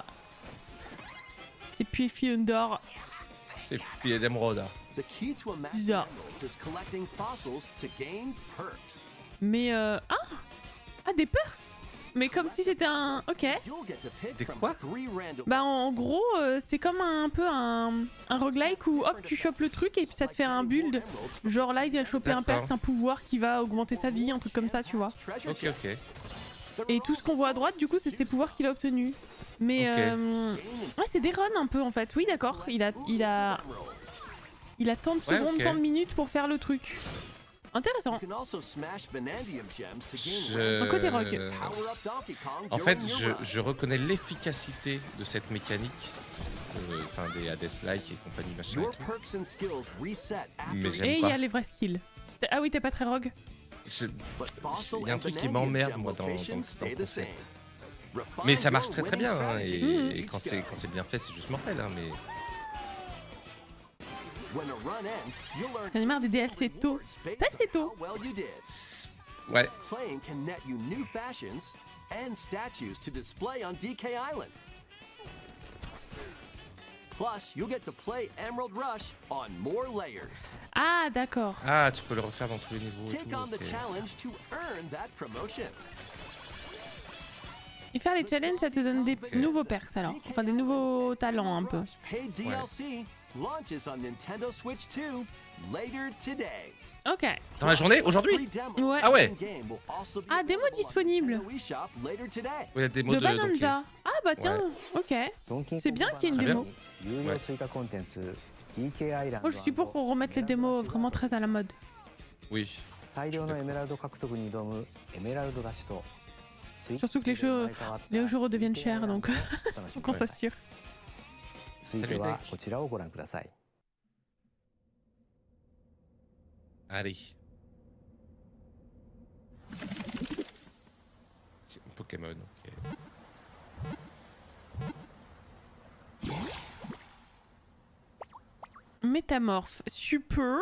C'est plus filles d'or. C'est filles d'émeraude. The key to amassing emeralds is collecting fossils to gain perks. Mais des perks. Mais comme si c'était un... Ok. Des quoi? Bah en gros, c'est comme un peu un roguelike où hop tu chopes le truc et puis ça te fait un build. Genre là il a chopé un perk, un pouvoir qui va augmenter sa vie, un truc comme ça tu vois. Ok. Et tout ce qu'on voit à droite du coup c'est ses pouvoirs qu'il a obtenus. Mais ouais c'est des runs un peu en fait, oui d'accord, il a tant de secondes, tant de minutes pour faire le truc. Intéressant. Un côté rock. En fait, je reconnais l'efficacité de cette mécanique, enfin des Hades-like et compagnie machin. Mais j'aime pas. Et il y a les vrais skills. Ah oui, t'es pas très rogue. Il y a un truc qui m'emmerde moi dans le concept. Mais ça marche très bien, hein, et quand c'est bien fait, c'est juste mortel, hein, mais... J'en ai marre des DLC tôt. Ça c'est tôt. Ouais. Playing can net you new fashions and statues to display on DK Island. Plus, you'll get to play Emerald Rush on more layers. Ah d'accord. Ah, tu peux le refaire dans tous les niveaux. Take on the challenge to earn that promotion. Et faire les challenges, ça te donne des nouveaux perks alors. Enfin des nouveaux talents un peu. DLC launches on Nintendo Switch 2 later today. Ok. Dans la journée, aujourd'hui? Ouais. Ah ouais. Ah, démo disponible. Oui, la démo de Bananza. Ah bah tiens, ok. C'est bien qu'il y ait une démo. Ouais. Moi je suis pour qu'on remette les démos vraiment très à la mode. Oui. Surtout que les jeux redeviennent chers, donc faut qu'on soit sûr. Allez. Pokémon, ok. Métamorphe, super.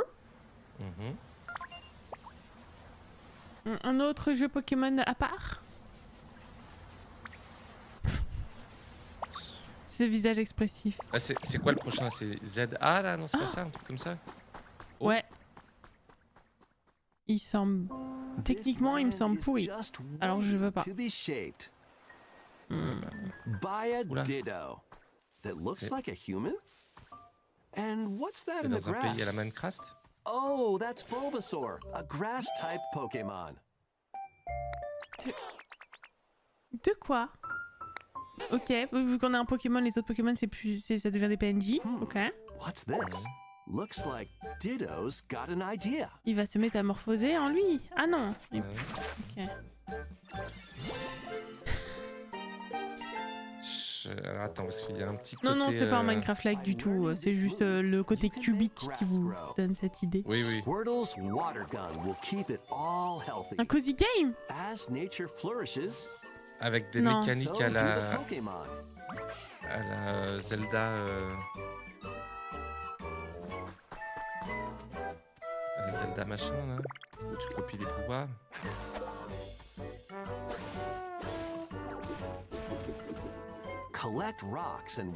Un autre jeu Pokémon à part. Ce visage expressif. Ah, c'est quoi le prochain? C'est ZA là? Non, c'est pas ça? Un truc comme ça? Oh. Ouais. Il semble... Techniquement, il me semble pourri. Alors je veux pas. By a Ditto that looks like a human? And what's that in the grass? Dans un pays à la Minecraft? Oh, that's Bulbasaur, a grass-type Pokémon. De quoi? Ok, vu qu'on a un Pokémon, les autres Pokémon, ça devient des PNJ. Ok. What's this? Looks like Ditto's got an idea. Il va se métamorphoser en lui. Ah non. Ok. Alors attends, parce qu'il y a un petit côté... Non, non, c'est pas un Minecraft-like du tout. C'est juste le côté cubique qui vous donne cette idée. Oui, oui. Un cozy game? Avec des mécaniques à la Zelda... à la Zelda machin, là. Où tu copies des pouvoirs.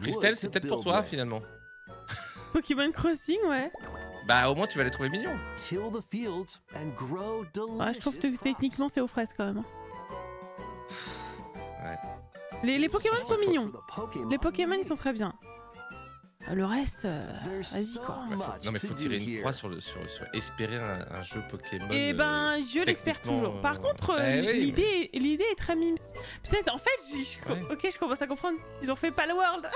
Christelle, c'est peut-être pour toi finalement. Pokémon Crossing, ouais. Bah au moins tu vas les trouver mignons. Ouais, je trouve que techniquement c'est aux fraises quand même. Ouais. Les Pokémon sont mignons. Les Pokémon ils sont très bien. Le reste, vas-y quoi. Non mais faut tirer une croix sur espérer un jeu Pokémon. Eh ben, je l'espère toujours. Par contre, l'idée est très mimes. Peut-être, en fait, ok, je commence à comprendre. Ils ont fait Palworld.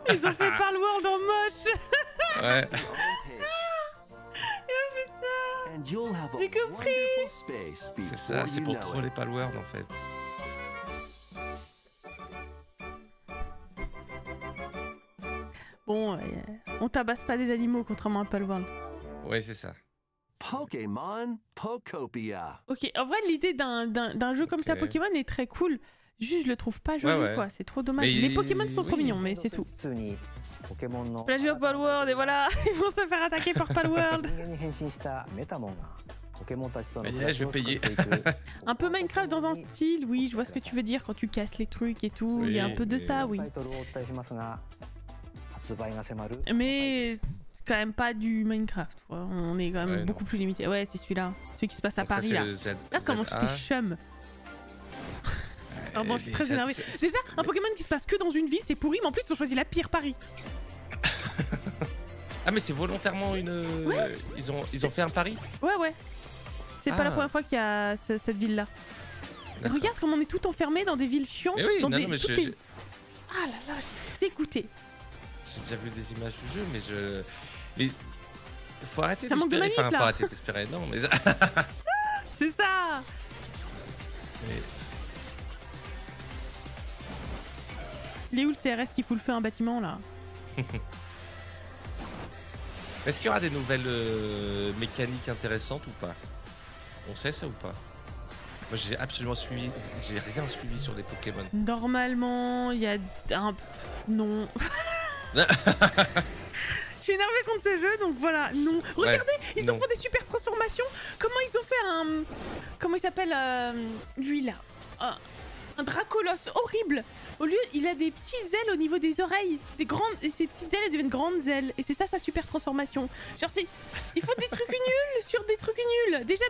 Ils ont fait Palworld en moche. Ouais. Putain. J'ai compris. C'est ça, c'est pour troller Palworld en fait. Bon, on tabasse pas des animaux contrairement à Palworld. Ouais, c'est ça. Pokémon Pokopia. Ok, en vrai, l'idée d'un jeu comme ça Pokémon est très cool. Juste, je le trouve pas joli, quoi. C'est trop dommage. Les Pokémon sont trop mignons, mais c'est tout. Là, je vais au Palworld et voilà, ils vont se faire attaquer par Palworld. Je vais payer. Un peu Minecraft dans un style, oui, je vois ce que tu veux dire quand tu casses les trucs et tout. Il y a un peu de ça, oui. Mais c'est quand même pas du Minecraft. On est quand même beaucoup plus limité. Ouais, c'est celui-là. Celui qui se passe à Paris, là. Regarde comment tu t'es chum. Alors bon, je suis très énervée. Déjà, un Pokémon qui se passe que dans une ville, c'est pourri, mais en plus, ils ont choisi la pire Paris. Ah, mais c'est volontairement une... Ouais. Ils ont fait un pari. Ouais, ouais. C'est pas la première fois qu'il y a cette ville-là. Regarde comment on est tout enfermé dans des villes chiantes. Oui, dans non, des... mais Ah là là, je suis dégoûtée. J'ai déjà vu des images du jeu, mais faut arrêter d'espérer. Enfin, faut arrêter d'espérer, non, mais... C'est ça. Mais... Il est où le CRS qui fout le feu à un bâtiment, là? Est-ce qu'il y aura des nouvelles mécaniques intéressantes ou pas? On sait ça ou pas? Moi j'ai absolument suivi, j'ai rien suivi sur les Pokémon. Normalement, il y a un... Non. Je suis énervée contre ce jeu, donc voilà, non. Regardez, ils ont fait des super transformations. Comment ils ont fait un... Comment il s'appelle lui là, un Dracolos horrible. Au lieu, il a des petites ailes au niveau des oreilles. Des grandes... Et ces petites ailes, elles deviennent grandes ailes. Et c'est ça sa super transformation. Genre, ils font des trucs nuls sur des trucs nuls. Déjà,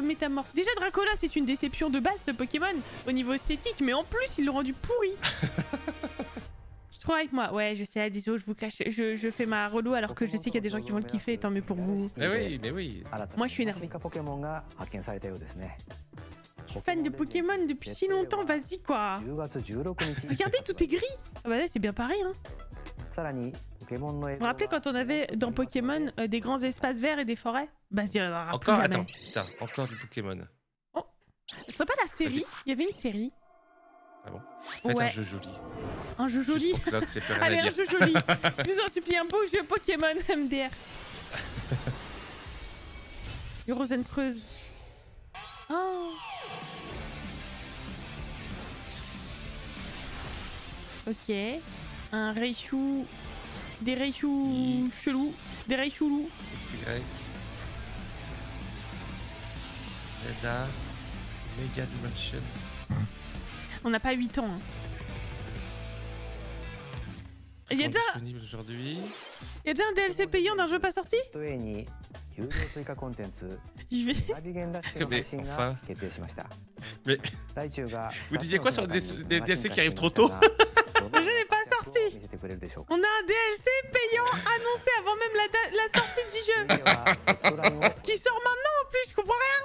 Métamorphe. Déjà, Dracola, c'est une déception de base, ce Pokémon, au niveau esthétique. Mais en plus, ils l'ont rendu pourri. Je trouve avec moi. Ouais, je sais, désolé, je vous cache. Je fais ma relou alors que je sais qu'il y a des gens qui vont le kiffer. Tant mieux pour vous. Mais oui, mais oui. Moi, je suis énervée. Je suis fan de Pokémon depuis si longtemps, vas-y quoi. Regardez, tout est gris. Ah bah là, c'est bien pareil, hein. Vous vous rappelez quand on avait dans Pokémon des grands espaces verts et des forêts? Bah, il y en aura encore, plus attends, putain, encore du Pokémon. Oh, ce serait pas la série? Il y avait une série. Ah bon? Faites un jeu joli. Un jeu joli. Allez, un jeu joli. Je vous en supplie, un beau jeu Pokémon MDR. Du Rosencreuse. Oh. Ok. Un Raichu. Des Raichu chelous. Des Raichu loups. XY. Zelda. Mega Dimension. On n'a pas 8 ans. Hein. Il y a déjà... disponible aujourd'hui. Il y a déjà un DLC payant d'un jeu pas sorti? J'y vais. Mais enfin. Mais vous disiez quoi sur des DLC qui arrivent trop tôt? Le jeu n'est pas sorti. On a un DLC payant annoncé avant même la sortie du jeu. Qui sort maintenant en plus, je comprends rien.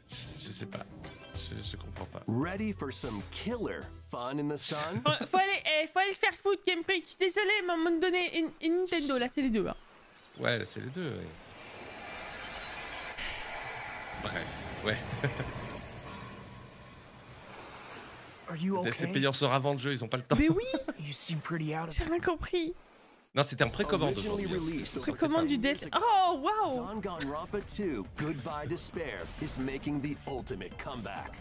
Je sais pas. Je comprends pas. Ready for some killer fun in the sun? Faut aller se faire foutre, Game Freak. Désolé, mais à un moment donné, et Nintendo, là c'est les deux. Hein. Ouais, là c'est les deux. Ouais. Bref, ouais. DLC payant sort avant le jeu, ils ont pas le temps. Mais oui. J'ai rien compris. Non, c'était un précommande aujourd'hui. Précommande du DLC. Oh, wow. Danganronpa 2 Goodbye Despair is making the ultimate comeback.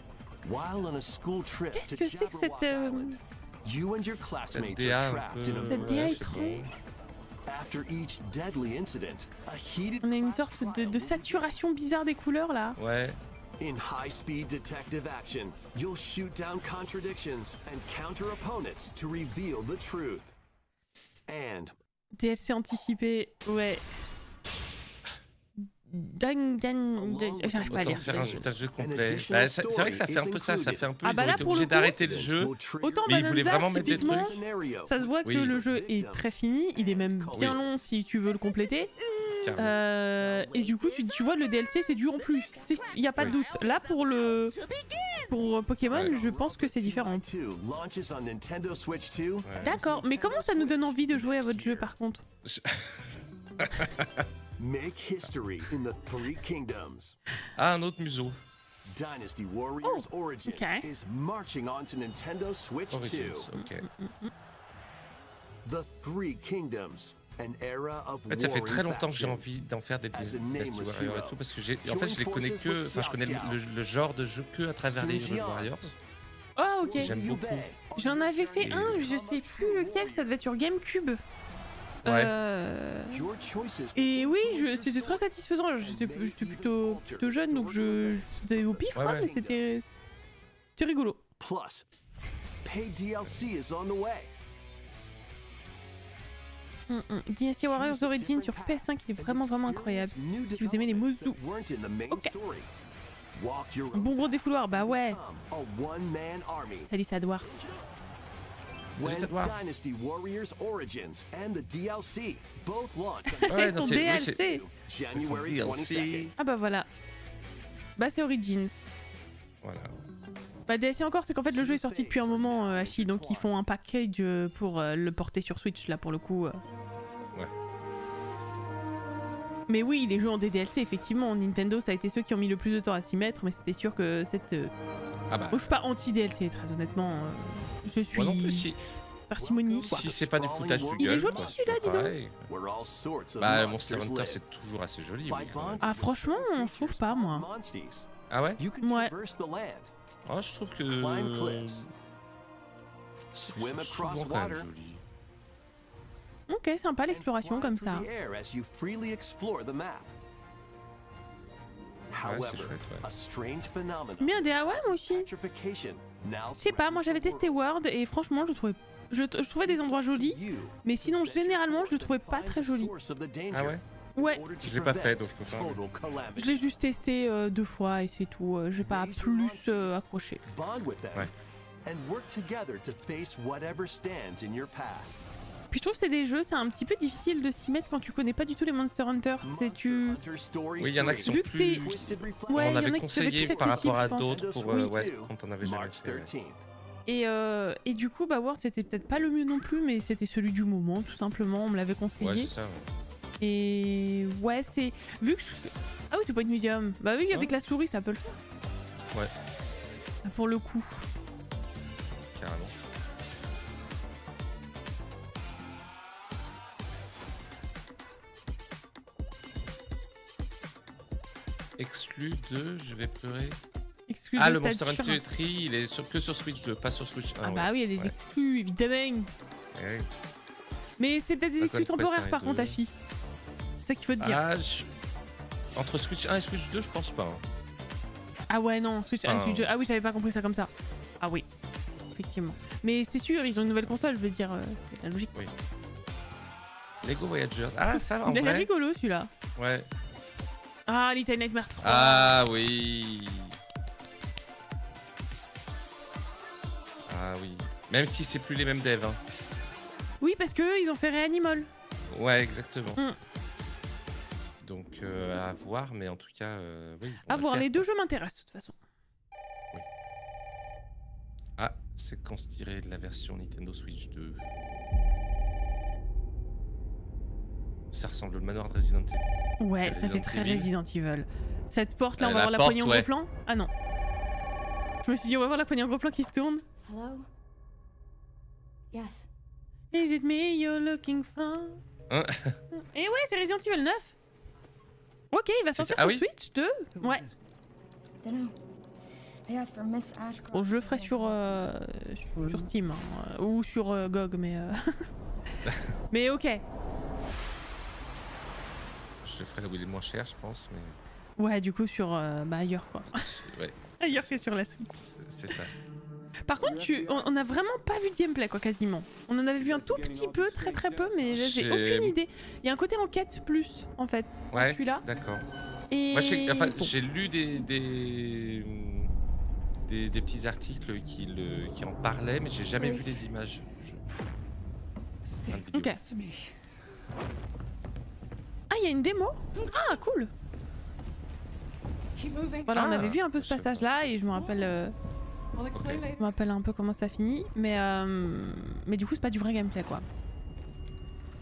While on a school trip Qu'est-ce to que c'est que cette... Jabberwock Island, you and your classmates DA are trapped in a Cette DA étrange. After each deadly incident, a heated On a une sorte de saturation bizarre des couleurs là. Ouais. In high-speed detective action, you'll shoot down contradictions and counter opponents to reveal the truth. And DLC anticipé, ouais. J'arrive pas à lire. Faire un jeu complet. Bah, c'est vrai que ça fait un peu ça, ça fait un peu. Ah bah ils ont là été pour obligés le coup, d'arrêter le jeu. Autant mais ils voulaient vraiment mettre des trucs. Ça se voit que le jeu est très fini, il est même bien long si tu veux le compléter. Et du coup tu vois le DLC c'est du en plus, il n'y a pas de doute. Là pour Pokémon je pense que c'est différent. D'accord, mais comment ça nous donne envie de jouer à votre jeu par contre? Make history in the Three Kingdoms. Ah, un autre museau. Dynasty Warriors Origins is marching on to Nintendo Switch 2. The Three Kingdoms, an era of en fait, ça fait très longtemps que j'ai envie d'en faire des Dynasty Warriors et tout parce que en fait je les connais que, enfin je connais le genre de jeu que à travers les Hyrule Warriors. Ah ok. J'aime beaucoup. J'en avais fait un, je sais plus lequel, ça devait être sur GameCube. Ouais. Et oui, c'était très satisfaisant. J'étais plutôt jeune, donc je faisais au pif, quoi, mais c'était rigolo. Plus, paid DLC is on the way. Dynasty Warriors Origins sur PS5, il est vraiment incroyable. Si vous aimez les Mozu. Ok. Un bon gros défouloir, bah ouais. Salut Sadwar. When Dynasty Warriors Origins and the DLC both launch on son DLC. January 22nd. Ah bah voilà. Bah c'est Origins. Voilà. Bah DLC encore, c'est qu'en fait le jeu est sorti depuis un moment Hachi, donc ils font un package pour le porter sur Switch là pour le coup. Ouais. Mais oui, les jeux en DLC effectivement, Nintendo ça a été ceux qui ont mis le plus de temps à s'y mettre, mais c'était sûr que cette... Ah bah. Moi, je suis pas anti-DLC très honnêtement. Je suis moi non plus, si... parcimonie. Si c'est pas du foutage du gueule. Il est joli celui-là, dis donc. Bah Monster Hunter c'est toujours assez joli. Oui, ah franchement, je trouve pas moi. Ah ouais? Ouais. Oh, je trouve que... Swim across water. Ok, sympa l'exploration comme ça. Bien des Hawaii moi aussi. Je sais pas, moi j'avais testé World et franchement je trouvais des endroits jolis, mais sinon généralement je le trouvais pas très joli. Ah ouais? Ouais. Je l'ai pas fait donc je peux pas. Je l'ai juste testé 2 fois et c'est tout, j'ai pas plus accroché. Ouais. Puis je trouve que c'est des jeux, c'est un petit peu difficile de s'y mettre quand tu connais pas du tout les Monster Hunter. C'est tu... Oui, il y en a qui sont plus... Ouais, on avait conseillé par rapport à d'autres pour... ouais, quand on avait jamais fait. Et du coup, bah World c'était peut-être pas le mieux non plus, mais c'était celui du moment, tout simplement, on me l'avait conseillé. Ouais, c'est ça, ouais. Et ouais, c'est... Vu que ah oui, tu peux être Museum. Bah oui, avec la souris, ça peut le faire. Ouais. Pour le coup. Carrément. Exclu de... Je vais pleurer. Exclu ah, de le Monster Hunter Hunter 3, il est que sur Switch 2, pas sur Switch 1. Ah bah oui, il y a des exclus, évidemment. Ouais. Mais c'est peut-être des exclus temporaires par contre, Hachi. C'est ça qu'il faut te dire. Ah, entre Switch 1 et Switch 2, je pense pas. Ah ouais, non, Switch 1 et Switch 2. Ah oui, j'avais pas compris ça comme ça. Ah oui, effectivement. Mais c'est sûr, ils ont une nouvelle console, je veux dire, c'est la logique. Oui. Lego Voyager. Ah, ça va en vrai. Il a rigolo celui-là. Ouais. Ah, Little Nightmares 3. Ah oui. Ah oui. Même si c'est plus les mêmes devs. Hein. Oui, parce que ils ont fait Reanimal. Ouais, exactement. Donc à voir, mais en tout cas, oui. À voir, les deux jeux m'intéressent de toute façon. Oui. Ah, séquence tirée de la version Nintendo Switch 2. Ça ressemble au manoir de Resident Evil. Ouais, ça fait très Resident Evil. Cette porte là, on va la voir la porte, poignée en gros plan. Ah non. Je me suis dit, on va voir la poignée en gros plan qui se tourne. Hello? Yes. Is it me you're looking for? Hein? Et ouais, c'est Resident Evil 9. Ok, il va sortir sur Switch 2. Ouais. Bon, je le ferai sur Steam hein, ou sur GOG, mais mais ok. Je le ferai là où il est moins cher, je pense, mais. Ouais, du coup sur ailleurs quoi. Ouais. Ailleurs que sur la Switch. C'est ça. Par contre, on a vraiment pas vu de gameplay quoi, quasiment. On en avait vu un tout petit peu, très peu, mais là j'ai aucune idée. Il y a un côté enquête plus en fait. Ouais. Celui-là. D'accord. Et... Moi, j'ai lu des petits articles qui en parlaient, mais j'ai jamais vu les images. Ok. Ah, il y a une démo? Ah, cool! Voilà, on avait vu un peu ce passage-là et je me rappelle. Je me rappelle un peu comment ça finit, mais du coup, c'est pas du vrai gameplay quoi.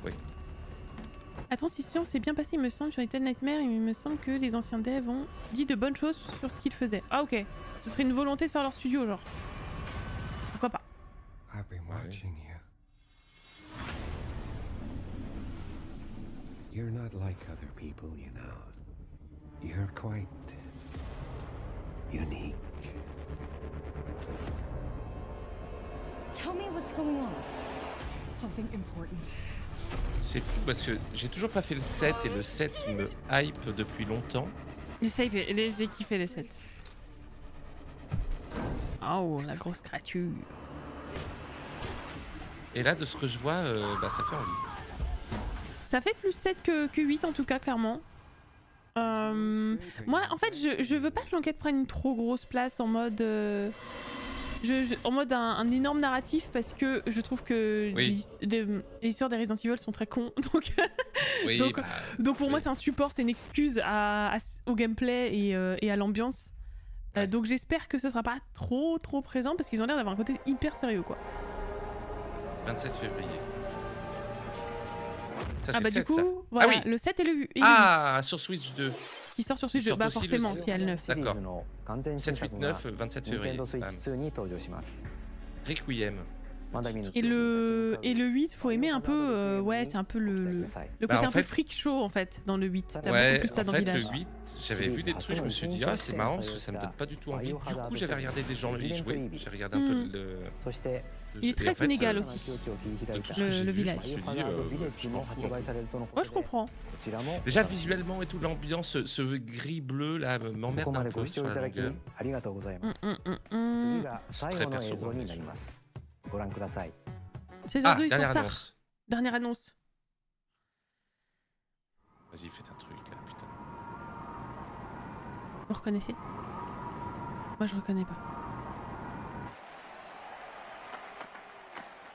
Oui. La transition s'est bien passée, il me semble, sur Little Nightmares. Il me semble que les anciens devs ont dit de bonnes choses sur ce qu'ils faisaient. Ah, ok. Ce serait une volonté de faire leur studio, genre. Pourquoi pas? I've been watching you. You're not like other people, you know. You're quite unique. Tell me what's going on. Something important. C'est fou parce que j'ai toujours pas fait le 7 et le 7 me hype depuis longtemps. J'ai kiffé les 7. Oh, la grosse créature. Et là, de ce que je vois, ça fait envie. Ça fait plus 7 que 8 en tout cas, clairement. Moi, en fait, je veux pas que l'enquête prenne une trop grosse place en mode... en mode un énorme narratif parce que je trouve que les histoires des Resident Evil sont très cons. Donc, donc pour moi, c'est un support, c'est une excuse au gameplay et à l'ambiance. Ouais. Donc j'espère que ce sera pas trop présent parce qu'ils ont l'air d'avoir un côté hyper sérieux quoi. 27 février. Ça, ah bah 7, du coup, ça. voilà, ah oui. Le 7 et le 8. Sur Switch 2. Qui sort sur Switch 2, bah forcément, s'il y a le 9. D'accord. 7, 8, 9, 27 février. Requiem. Et le 8, faut aimer un peu, ouais, c'est un peu le côté un peu freak show en fait dans le 8. T'as beaucoup plus ça dans Village. Le 8, j'avais vu des trucs, je me suis dit, ah c'est marrant parce que ça me donne pas du tout envie. Du coup, j'avais regardé des gens y jouer, j'ai regardé un peu le. Il est très inégal aussi, le Village. Je me suis dit, je m'en fous. Moi je comprends. Déjà visuellement et tout, l'ambiance, ce gris-bleu là m'emmerde un peu sur la longueur. C'est très perso. Dernière annonce. Dernière annonce. Vas-y, faites un truc là, putain. Vous reconnaissez? Moi je reconnais pas.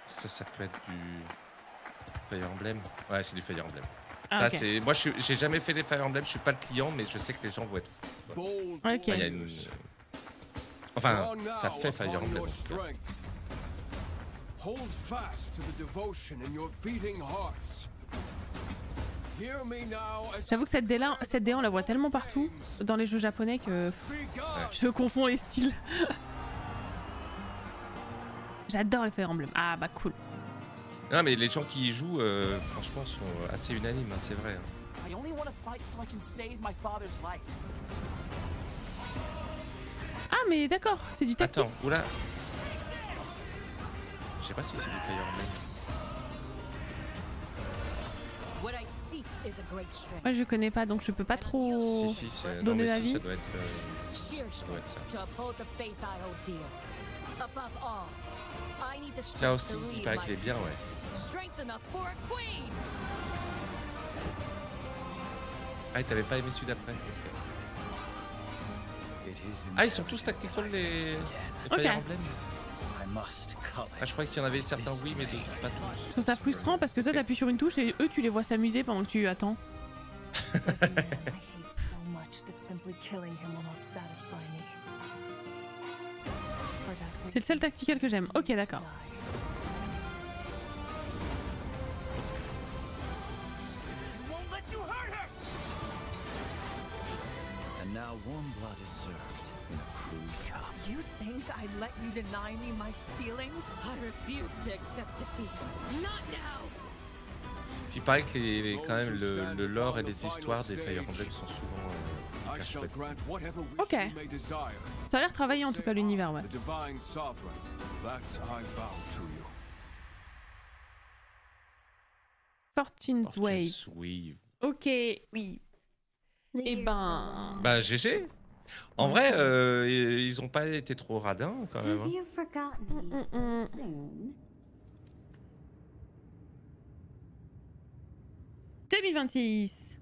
Ça peut être du Fire Emblem. Ouais, c'est du Fire Emblem. Ah, ça, okay. c'est... Moi, j'ai jamais fait les Fire Emblem, je suis pas le client, mais je sais que les gens vont être fous. Ok. Enfin, ça fait Fire Emblem. Hold fast to the devotion in your beating hearts. J'avoue que cette DA on la voit tellement partout dans les jeux japonais que je confonds les styles. J'adore les Fire Emblem. Ah bah cool. Non mais les gens qui y jouent, franchement, sont assez unanimes, hein, c'est vrai. Hein. Ah mais d'accord, c'est du tactique. Attends, oula. Je sais pas si c'est du Fire Emblem. Moi je connais pas donc je peux pas trop donner l'avis. Ça doit être ça. Là aussi, il paraît qu'il est bien, ouais. Ah, t'avais pas aimé celui d'après. Ah, ils sont tous tactical les Fire Emblem. Ah, je croyais qu'il y en avait certains oui, mais d'autres pas tous. Je trouve ça frustrant parce que toi t'appuies sur une touche et eux tu les vois s'amuser pendant que tu attends. C'est le seul tactical que j'aime. Ok, d'accord. now warm blood is served in a crude cup. You think I'd let you deny me my feelings? I refuse to accept defeat. Not now! Puis il paraît que quand même le lore et les histoires des Fire Emblem sont souvent hyper chouettes. Ok. Ça a l'air travaillé en tout cas l'univers, ouais. Fortune's Wave. Ok, oui. Et ben... Bah GG. En vrai, ils ont pas été trop radins quand même. Hein. 2026.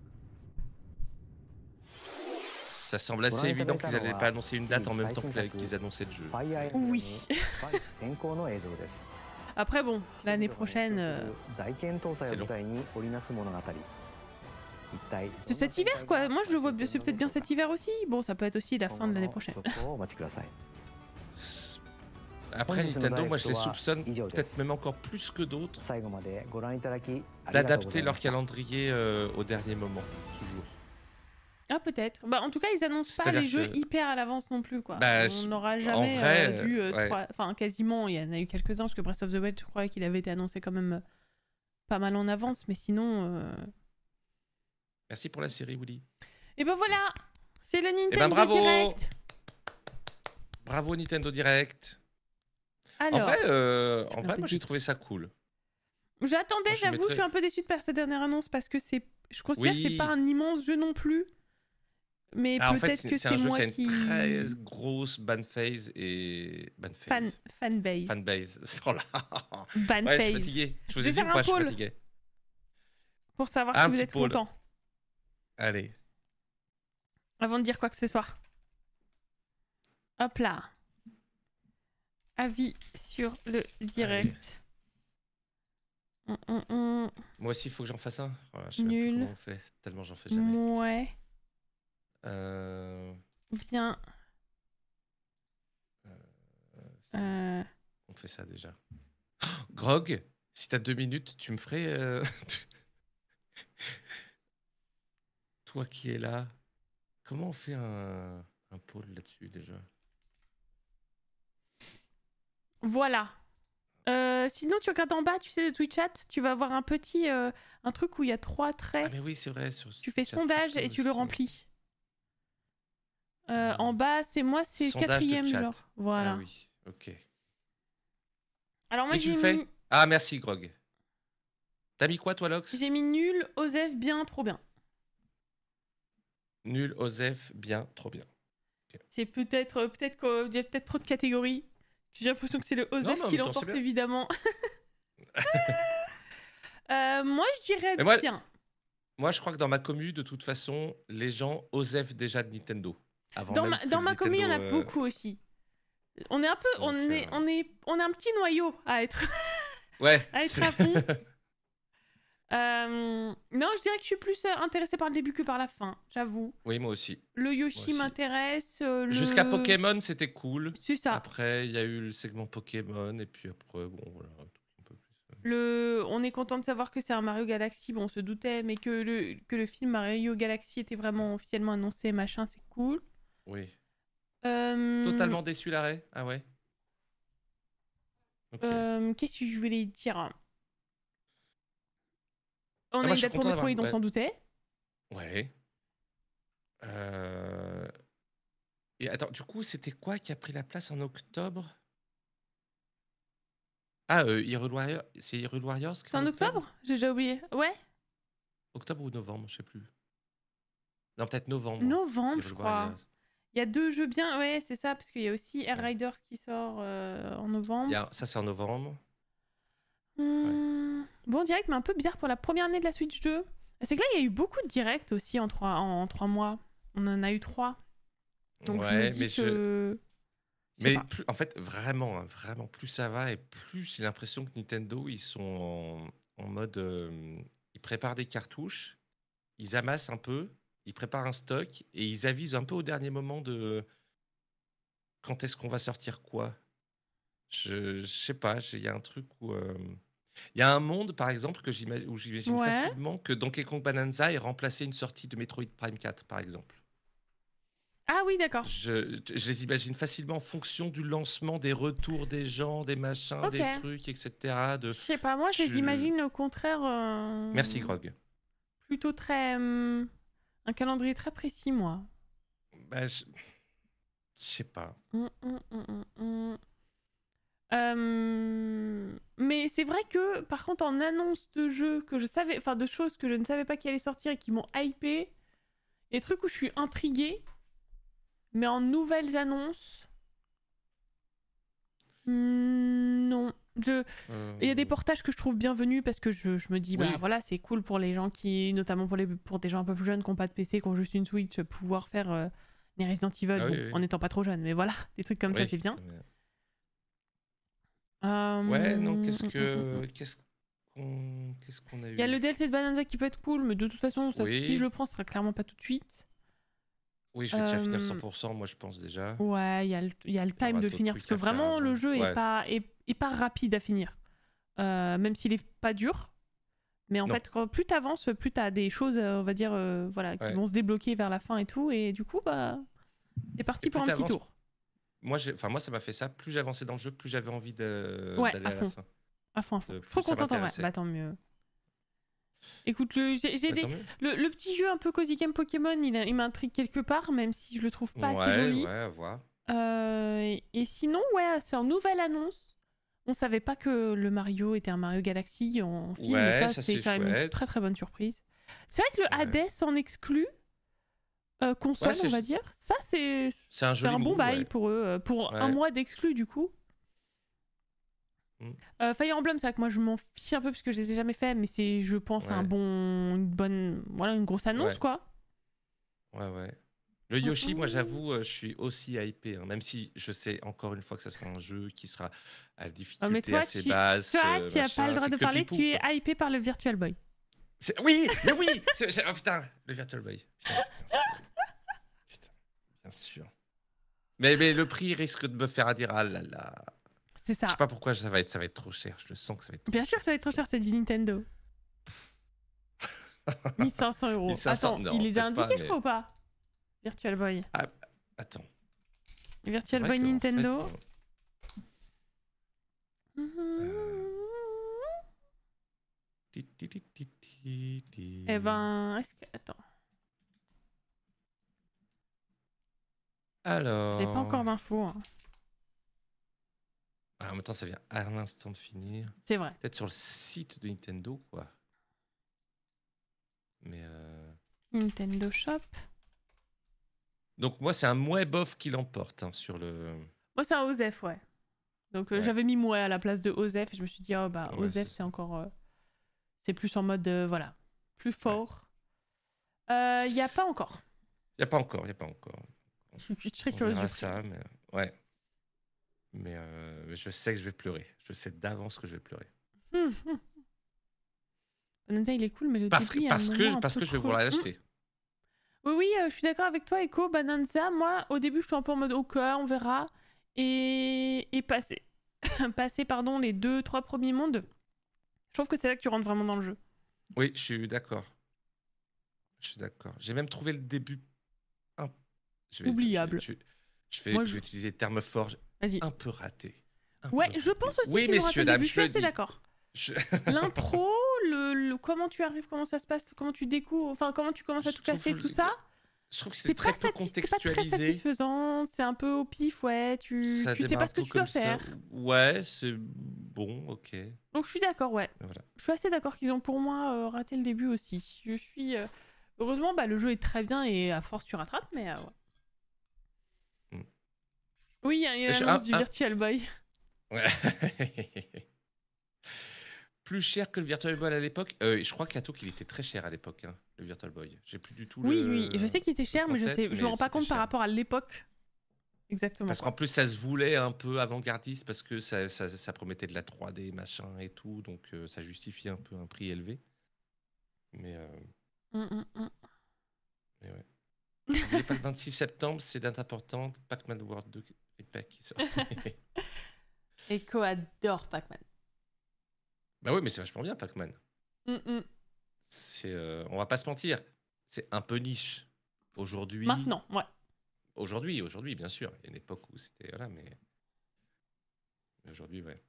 Ça semble assez évident qu'ils n'allaient pas annoncer une date en même temps qu'ils annonçaient le jeu. Oui. Après bon, l'année prochaine... C'est long. C'est cet hiver quoi, moi je le vois, c'est peut-être bien cet hiver aussi. Bon, ça peut être aussi la fin de l'année prochaine. Après Nintendo, moi je les soupçonne peut-être même encore plus que d'autres d'adapter leur calendrier au dernier moment, toujours. Ah peut-être. Bah en tout cas ils annoncent pas les jeux hyper à l'avance non plus quoi. Bah, on n'aura jamais vu enfin quasiment, il y en a eu quelques-uns parce que Breath of the Wild je croyais qu'il avait été annoncé quand même pas mal en avance, mais sinon... Merci pour la série Willy. Et ben voilà, c'est le Nintendo Direct. Bravo Nintendo Direct. Alors, en vrai moi j'ai trouvé ça cool. J'attendais, j'avoue, je suis un peu déçue de par cette dernière annonce parce que je considère que c'est pas un immense jeu non plus. Mais peut-être que c'est moi qui... C'est un jeu qui a une très grosse fanbase et... Fanbase. Fanbase. Oh là. Fanbase. Ouais, je suis fatigué. Je vous ai dit ou pas, je suis fatigué. Pour savoir si vous êtes content. Allez. Avant de dire quoi que ce soit. Hop là. Avis sur le direct. Moi aussi, il faut que j'en fasse un. Voilà, je sais Nul. même plus comment on fait, tellement j'en fais jamais. Ouais. Bien. On fait ça déjà. Oh, Grog, si t'as 2 minutes, tu me ferais... Toi qui es là, comment on fait un pôle là-dessus déjà? Voilà. Sinon, tu regardes en bas, tu sais, de Twitch Chat, tu vas voir un petit un truc où il y a 3 traits. Ah mais oui, c'est vrai. Tu fais sondage et tu le remplis. En bas, c'est moi, c'est 4e genre. Voilà. Ah oui, ok. Alors moi, j'ai mis... Ah merci Grog. T'as mis quoi toi, Lox? J'ai mis nul, Osef, bien, trop bien. Nul, Osef, bien, trop bien. Okay. C'est peut-être qu'il y a peut-être trop de catégories. J'ai l'impression que c'est le Osef qui l'emporte évidemment. Moi je dirais bien. Moi je crois que dans ma commu de toute façon les gens Osef déjà de Nintendo. Dans ma commu il y en a beaucoup aussi. On est un peu, on est un petit noyau à être. Ouais. à être à fond. Non, je dirais que je suis plus intéressée par le début que par la fin, j'avoue. Oui, moi aussi. Le Yoshi m'intéresse. Jusqu'à Pokémon, c'était cool. C'est ça. Après, il y a eu le segment Pokémon, et puis après, bon, voilà. Un peu plus. On est content de savoir que c'est un Mario Galaxy. Bon, on se doutait, mais que le film Mario Galaxy était vraiment officiellement annoncé, machin, c'est cool. Oui. Totalement déçu l'arrêt. Ah ouais. Okay. Qu'est-ce que je voulais dire? On a une date pour Metroid, on s'en doutait. Ouais. Et attends, du coup, c'était quoi qui a pris la place en octobre? Ah, Hyrule Warriors. C'est Hyrule Warriors? C'est en octobre? J'ai déjà oublié. Ouais. Octobre ou novembre, je sais plus. Non, peut-être novembre. Novembre, je crois. Il y a 2 jeux bien. Ouais, c'est ça, parce qu'il y a aussi Air Riders qui sort en novembre. Ça, c'est en novembre. Bon, direct, mais un peu bizarre pour la première année de la Switch 2. C'est que là, il y a eu beaucoup de directs aussi en 3 mois. On en a eu 3. Donc ouais, je me dis que... Mais plus, en fait, vraiment, hein, vraiment, plus ça va et plus j'ai l'impression que Nintendo, ils sont en mode... ils préparent des cartouches, ils amassent un peu, ils préparent un stock et ils avisent un peu au dernier moment de... Quand est-ce qu'on va sortir quoi? Je sais pas, il y a un truc où... Il y a un monde, par exemple, où j'imagine facilement que Donkey Kong Bonanza ait remplacé une sortie de Metroid Prime 4, par exemple. Ah oui, d'accord. Je les imagine facilement en fonction du lancement, des retours des gens, des machins, Ok. des trucs, etc. Je sais pas, moi je les Tu- imagine au contraire Merci, Grog. plutôt très... un calendrier très précis, moi. Bah, je sais pas. Mais c'est vrai que, par contre, en annonce de jeux que je savais, enfin de choses que je ne savais pas qui allaient sortir et qui m'ont hypé, des trucs où je suis intriguée, mais en nouvelles annonces, non. Il y a des portages que je trouve bienvenus parce que je me dis, bah Oui. voilà, c'est cool pour les gens qui, notamment pour des gens un peu plus jeunes qui n'ont pas de PC, qui ont juste une Switch, pouvoir faire les Resident Evil, Ah bon, oui, oui. en n'étant pas trop jeune, mais voilà, des trucs comme ça, Oui. c'est bien. Ouais, non, qu'est-ce qu'on a eu? Il y a le DLC de Bananza qui peut être cool, mais de toute façon, ça, Oui. si je le prends, ce sera clairement pas tout de suite. Oui, je vais déjà finir 100%, moi je pense déjà. Ouais, il y a le time aura de le d'autres finir, trucs parce que à faire vraiment, le avant. jeu Ouais. est pas rapide à finir. Même s'il est pas dur. Mais en Non. fait, plus t'avances, plus t'as des choses, on va dire, voilà, qui Ouais. vont se débloquer vers la fin et tout. Et du coup, bah, c'est parti Et pour un plus petit t'avances, tour. moi, ça m'a fait ça. Plus j'avançais dans le jeu, plus j'avais envie Ouais, d'aller à à la fond. fin. À fond, à fond. Je suis Plus trop ça contente en vrai. m'intéressait. Bah, tant mieux. Écoute, Bah, tant mieux. le petit jeu un peu Cozy Game Pokémon, il m'intrigue quelque part, même si je le trouve pas assez joli. Ouais, à voir. Et sinon, ouais, c'est en nouvelle annonce. On savait pas que le Mario était un Mario Galaxy en film, Ouais, et ça, c'est c'est quand même une chouette. très très bonne surprise. C'est vrai que le Hades en exclut console, Ouais, on va dire. Ça, c'est C'est un joli bon move, bail ouais. pour eux, pour un Ouais. mois d'exclus du coup. Fire Emblem, c'est vrai que moi je m'en fiche un peu parce que je les ai jamais fait, mais c'est, je pense, Ouais. une grosse annonce Ouais. quoi. Ouais. Le Yoshi, moi j'avoue, je suis aussi hypé, hein, même si je sais encore une fois que ça sera un jeu qui sera à Mais difficulté toi, assez basse. tu as pas machin, le droit c'est de que parler, Pipou, tu es quoi. hypé par le Virtual Boy. Oui, mais oui oh putain, le Virtual Boy. Putain, bien sûr. Mais le prix risque de me faire dire ah là là. C'est ça. Je sais pas pourquoi ça va être trop cher. Je le sens que ça va être trop Bien sûr que ça va être trop cher, c'est du Nintendo. 1500 €. 1500, Attends, non, il est déjà peut-être pas, indiqué, je mais- crois, ou pas? Virtual Boy. Ah, attends. Virtual C'est vrai Boy qu'en Nintendo. Eh ben, est-ce que... Attends. Alors. J'ai pas encore d'infos. hein. Ah, en même temps, ça vient à l'instant de finir. C'est vrai. Peut-être sur le site de Nintendo, quoi. Mais Nintendo Shop. donc moi, c'est un mouais bof qui l'emporte hein, sur le. Moi, c'est un OZEF, ouais. Donc, Ouais. j'avais mis Mouais à la place de OZEF et je me suis dit, oh bah, Ouais, OZEF, c'est encore. C'est plus en mode, voilà, plus fort. Il y a pas encore. Y a pas encore. Je suis très On curieuse verra du prix. ça, mais ouais. Mais je sais que je vais pleurer. Je sais d'avance que je vais pleurer. Bonanza, il est cool, mais le Parce début, il y a que un moment un parce peu que je vais trop- vouloir l'acheter. Oui, je suis d'accord avec toi, Echo. Bonanza, moi, au début, je suis un peu en mode OK, on verra. Et passer, pardon, les 2-3 premiers mondes, je trouve que c'est là que tu rentres vraiment dans le jeu. Oui, je suis d'accord. J'ai même trouvé le début Oubliable. Je Moi, vais utiliser le terme fort. Vas-y. Un peu raté. Ouais, je pense aussi Oui, qu'ils ont raté messieurs, le dames, début, je suis je le assez dis. d'accord. L'intro, comment tu arrives, comment ça se passe, comment tu découvres, enfin comment tu commences à tout casser, tout ça. Je trouve que c'est très peu C'est pas très contextualisé. satisfaisant, c'est un peu au pif, ouais, tu sais démarre pas un ce que peu tu dois comme ça. faire. Ouais, c'est bon, ok. Donc je suis d'accord, ouais. Voilà. Je suis assez d'accord qu'ils ont pour moi raté le début aussi. Je suis... Heureusement, bah, le jeu est très bien et à force tu rattrapes, mais ouais. Oui, il y a une annonce du Virtual Boy. Ouais. Plus cher que le Virtual Boy à l'époque. Je crois qu'Ato qu'il était très cher à l'époque, hein, le Virtual Boy. J'ai plus du tout Oui, je sais qu'il était cher, mais je me rends pas compte par rapport. rapport à l'époque. Exactement. Parce qu'en plus, ça se voulait un peu avant-gardiste parce que ça promettait de la 3D, machin et tout. Donc, ça justifiait un peu un prix élevé. Mais ouais. N'oubliez pas le 26 septembre, c'est date importante. Pac-Man World 2 Repack qui sort. Echo adore Pac-Man. Bah oui, mais c'est vachement bien, Pac-Man. On va pas se mentir, c'est un peu niche aujourd'hui. Maintenant, ouais. Aujourd'hui, bien sûr. Il y a une époque où c'était... Voilà, mais... Aujourd'hui, ouais.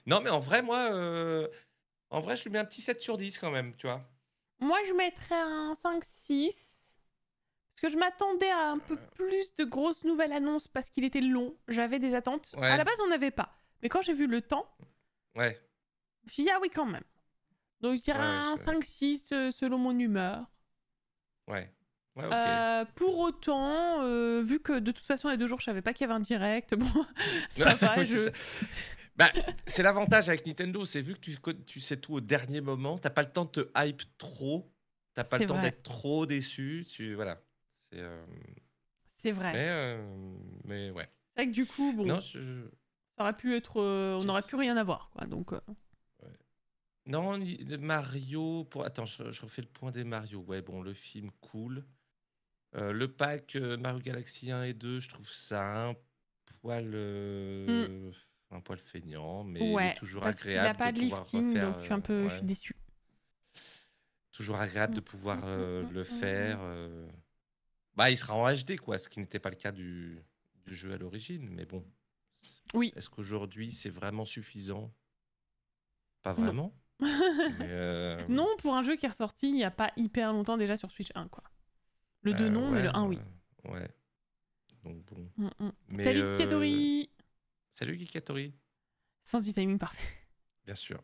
Non, mais en vrai, moi... En vrai, je lui mets un petit 7 sur 10 quand même, tu vois. Moi, je mettrais un 5-6. Parce que je m'attendais à un peu plus de grosses nouvelles annonces parce qu'il était long. J'avais des attentes. Ouais. À la base, on n'avait pas. Mais quand j'ai vu le temps, Ouais. je me suis dit, ah oui, quand même. Donc, je dirais Ouais, un 5-6 selon mon humeur. Ouais. Ouais, ok. Pour autant, vu que de toute façon, les 2 jours, je savais pas qu'il y avait un direct, bon, ça va, Oui, c'est ça. Bah, c'est l'avantage avec Nintendo, c'est vu que tu sais tout au dernier moment, t'as pas le temps de te hype trop, t'as pas C'est le temps vrai. d'être trop déçu, voilà. C'est vrai. Mais ouais. C'est vrai que du coup, bon, Non, ça aurait pu être... on n'aurait pu rien avoir, quoi, donc... Non, Mario... Attends, je refais le point des Mario. Ouais, bon, le film, cool. Le pack Mario Galaxy 1 et 2, je trouve ça un poil feignant, mais toujours parce qu'il agréable a pas de de pouvoir lifting, refaire. donc je suis un peu je suis déçue. Toujours agréable de pouvoir le faire. Bah, il sera en HD, quoi, ce qui n'était pas le cas du jeu à l'origine, mais bon. Oui. Est-ce qu'aujourd'hui, c'est vraiment suffisant? Pas vraiment. Non, pour un jeu qui est ressorti il n'y a pas hyper longtemps déjà sur Switch 1, quoi. Le 2 non, mais le 1 oui. Ouais. Donc bon. Mais salut Kikatori. Salut Kikatori. Sens du timing parfait. Bien sûr.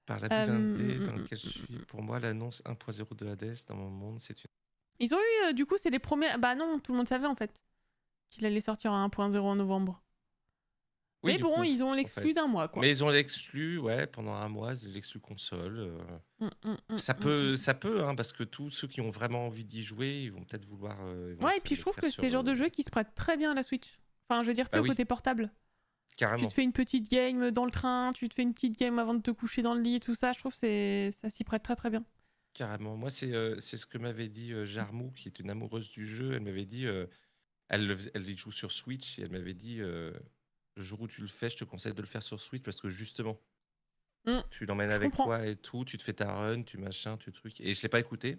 Par la bulle indé dans laquelle je suis, pour moi, l'annonce 1.0 de Hades dans mon monde, c'est une... Ils ont eu, du coup, c'est les premiers... Bah non, tout le monde savait en fait qu'il allait sortir à 1.0 en novembre. Oui, mais bon, coup, ils ont l'exclu d'un mois, quoi. Mais ils ont l'exclu, ouais, pendant un mois, l'exclu console. Ça peut, hein, parce que tous ceux qui ont vraiment envie d'y jouer, ils vont peut-être vouloir... ouais, et puis je trouve que c'est le genre de jeu qui se prête très bien à la Switch. Enfin, je veux dire, tu sais, au côté portable. Carrément. Tu te fais une petite game dans le train, tu te fais une petite game avant de te coucher dans le lit et tout ça, je trouve que ça s'y prête très très bien. Carrément. Moi, c'est ce que m'avait dit Jarmou, qui est une amoureuse du jeu. Elle m'avait dit... elle y joue sur Switch, et elle m'avait dit... le jour où tu le fais, je te conseille de le faire sur Switch parce que justement, tu l'emmènes avec toi et tout, tu te fais ta run, tu machin, tu truc. Et je l'ai pas écouté,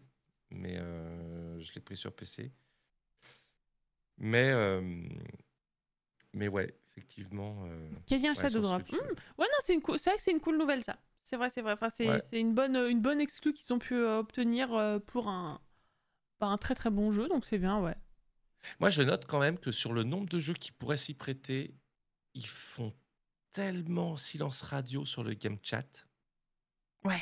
mais je l'ai pris sur PC. Mais ouais, effectivement. Quasi un Shadow Drop. Ouais, non, c'est vrai que c'est une cool nouvelle ça. C'est vrai. Enfin, c'est une bonne exclue qu'ils ont pu obtenir pour un très très bon jeu, donc c'est bien, ouais. Moi, je note quand même que sur le nombre de jeux qui pourraient s'y prêter, ils font tellement silence radio sur le game chat. Ouais.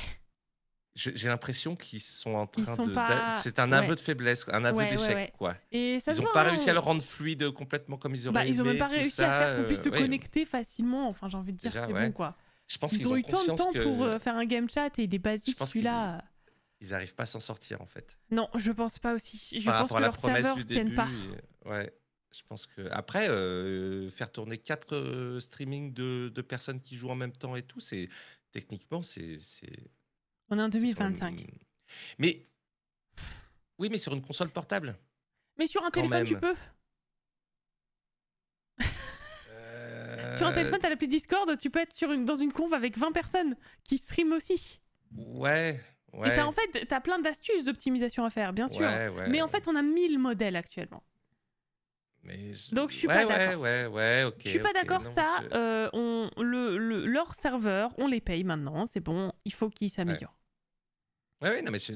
J'ai l'impression qu'ils sont en train de... C'est un aveu de faiblesse, un aveu d'échec, quoi. Et ça ils n'ont pas réussi à le rendre fluide complètement comme ils auraient aimé. Ils n'ont même pas réussi à faire qu'on puisse se connecter facilement. Enfin, j'ai envie de dire, c'est bon, quoi. Je pense ils ont eu tant de temps pour faire un game chat et il est basique, celui-là... Ils n'arrivent pas à s'en sortir, en fait. Non, je pense pas aussi. Je pense que leurs serveurs tiennent pas. Ouais. Je pense que après faire tourner 4 streamings de personnes qui jouent en même temps et tout, c'est techniquement c'est. On est en 2025. Mais oui, mais sur une console portable. Mais sur un téléphone, tu peux. Sur un téléphone, t'as l'appli Discord, tu peux être dans une conf avec 20 personnes qui streament aussi. Ouais. Et t'as plein d'astuces d'optimisation à faire, bien sûr. Mais en fait, on a 1000 modèles actuellement. Donc je suis pas d'accord. Ok. Je suis pas d'accord, ça. Leurs serveurs, on les paye maintenant, c'est bon, il faut qu'ils s'améliorent. Ouais, non mais ça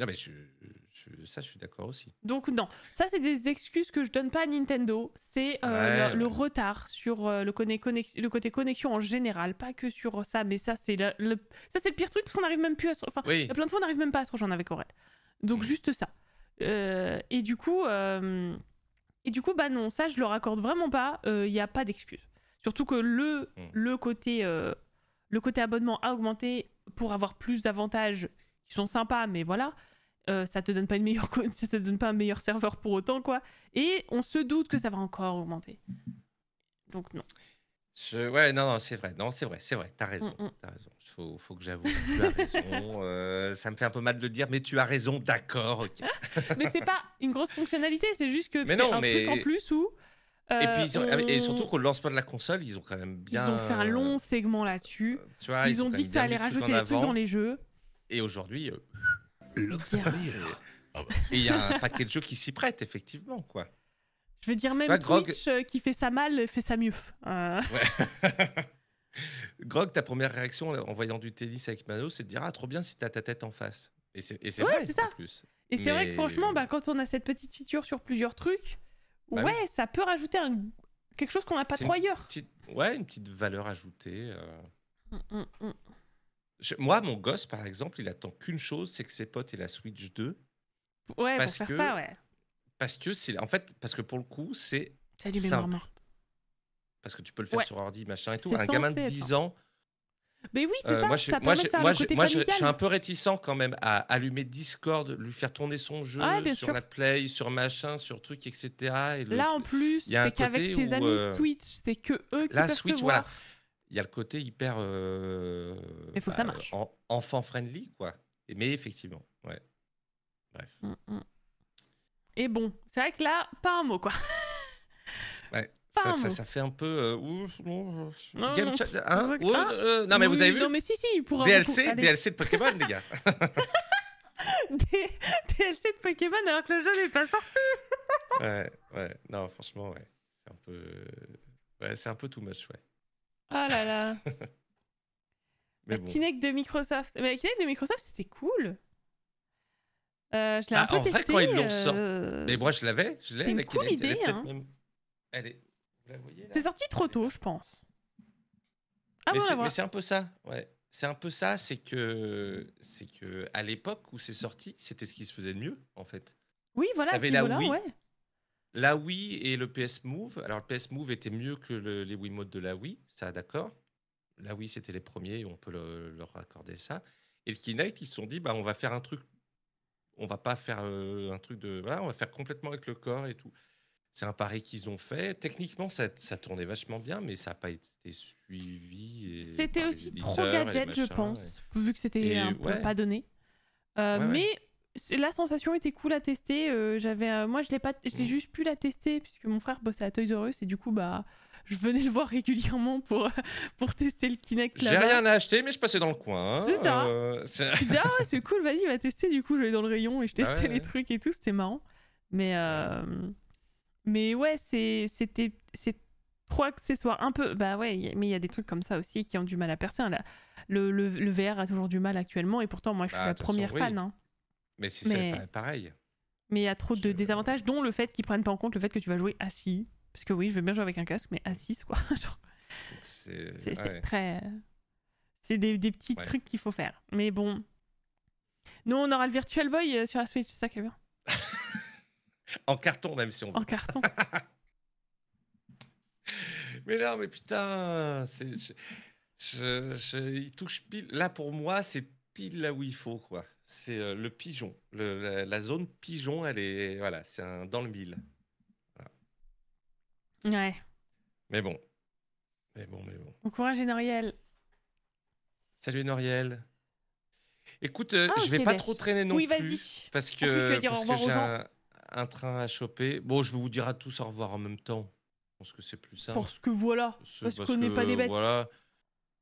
je suis d'accord aussi. Donc non, ça c'est des excuses que je donne pas à Nintendo, c'est le retard sur le côté connexion en général, pas que sur ça, mais ça c'est le pire truc parce qu'on n'arrive même plus à enfin, il y a plein de fois on n'arrive même pas à se rejoindre avec Aurel. Donc juste ça. Et du coup, bah non, ça je leur accorde vraiment pas, il n'y a pas d'excuse. Surtout que le côté abonnement a augmenté pour avoir plus d'avantages qui sont sympas, mais voilà, ça te donne pas un meilleur serveur pour autant, quoi. Et on se doute que ça va encore augmenter. Donc non. Non, c'est vrai, t'as raison. Faut que j'avoue, tu as raison. Ça me fait un peu mal de le dire, mais tu as raison, d'accord, ok. Mais c'est pas une grosse fonctionnalité, c'est juste que c'est un truc en plus où... et surtout qu'au lancement de la console, ils ont quand même bien... Ils ont fait un long segment là-dessus. Ils ont dit que ça allait rajouter des trucs dans les jeux. Et aujourd'hui... Et il y a un paquet de jeux qui s'y prêtent, effectivement, quoi. Je veux dire, même Bah, Twitch qui fait ça mal, fait ça mieux. Ouais. Grog, ta première réaction en voyant du tennis avec Mano, c'est de dire « Ah, trop bien si t'as ta tête en face ». Et c'est Ouais, vrai, c'est ça. en plus. Et c'est vrai que franchement, quand on a cette petite feature sur plusieurs trucs, Bah ouais, oui. ça peut rajouter quelque chose qu'on n'a pas C'est trop ailleurs. Ouais, une petite valeur ajoutée. Mm. Moi, mon gosse, par exemple, il attend qu'une chose, c'est que ses potes aient la Switch 2. Ouais, Parce pour faire que, ça, ouais. Parce que c'est, en fait, parce que pour le coup, c'est C'est du mémoire simple. morte. Parce que tu peux le faire Ouais. sur ordi, machin et tout. C'est Un gamin de censé 10 être, ans. Mais oui, c'est ça, Moi, ça permet de faire le côté je familial. suis un peu réticent quand même à allumer Discord, lui faire tourner son jeu Ah, bien sur sûr. la Play, sur machin, sur truc, etc. Et Là, en plus, il y a un c'est qu'avec côté tes où, amis Switch, c'est que eux qui la peuvent Switch, te voilà. voir. Il y a le côté hyper Mais faut que ça marche. enfant friendly, quoi. Mais effectivement, ouais. Bref. Et bon, c'est vrai que là, pas un mot, quoi. Ouais. Pas un mot. Ça fait un peu. Non, Game non. chat, hein, Ah, non, mais vous oui, avez vu non, mais si, il pourra. DLC, Allez. DLC de Pokémon, les gars. DLC de Pokémon alors que le jeu n'est pas sorti. Ouais. Non, franchement, ouais. C'est un peu. Ouais, c'est un peu too much, ouais. Oh là là. Mais La bon. Kinect de Microsoft. Mais la Kinect de Microsoft, c'était cool. Je l'ai un peu en vrai, testé. quand ils l'ont sorti. Mais moi, je l'ai. C'est une cool idée. Elle est. Vous la voyez là? C'est sorti trop tôt, je pense. Ah Mais bon, c'est un peu ça, ouais. C'est un peu ça, c'est que à l'époque où c'est sorti, c'était ce qui se faisait de mieux, en fait. Oui, voilà, à ce T'avais la niveau-là, Wii, ouais. la Wii et le PS Move. Alors, le PS Move était mieux que les Wiimotes de la Wii, ça, d'accord. La Wii, c'était les premiers, on peut leur accorder ça. Et le Kinect, ils se sont dit, bah, on va faire un truc. On va pas faire un truc de. Voilà, on va faire complètement avec le corps et tout. C'est un pari qu'ils ont fait. Techniquement, ça tournait vachement bien, mais ça n'a pas été suivi. C'était aussi trop gadget, je pense, vu que c'était un peu pas donné. Mais la sensation était cool à tester. Moi, je l'ai juste pu la tester puisque mon frère bossait à Toys R Us et du coup, bah, je venais le voir régulièrement pour tester le Kinect là-bas. J'ai rien à acheter, mais je passais dans le coin. C'est ça. Je disais, ah, c'est cool, vas-y, va tester. Du coup, je vais dans le rayon et je testais les trucs et tout, c'était marrant. Mais ouais, c'est trop accessoire. Un peu, bah ouais, mais il y a des trucs comme ça aussi qui ont du mal à percer. Hein. Le VR a toujours du mal actuellement et pourtant, moi, je suis la première fan. Hein. Mais c'est pareil. Mais il y a trop de désavantages, dont le fait qu'ils prennent pas en compte le fait que tu vas jouer assis. Parce que oui, je veux bien jouer avec un casque, mais assis, quoi. C'est très. C'est des petits trucs qu'il faut faire. Mais bon. Nous, on aura le Virtual Boy sur la Switch, c'est ça qui est bien. En carton, même si on veut. En carton. Mais non, mais putain, il touche pile. Là, pour moi, c'est pile là où il faut, quoi. C'est le pigeon. La zone pigeon, elle est. Voilà, c'est dans le mille. Voilà. Ouais. Mais bon. Bon courage, Noriel. Salut, Noriel. Écoute, je vais pas trop traîner non plus. Parce que j'ai un train à choper. Bon, je vais vous dire à tous au revoir en même temps. Je pense que c'est plus simple. Parce que voilà. Parce qu'on n'est pas des bêtes. Voilà.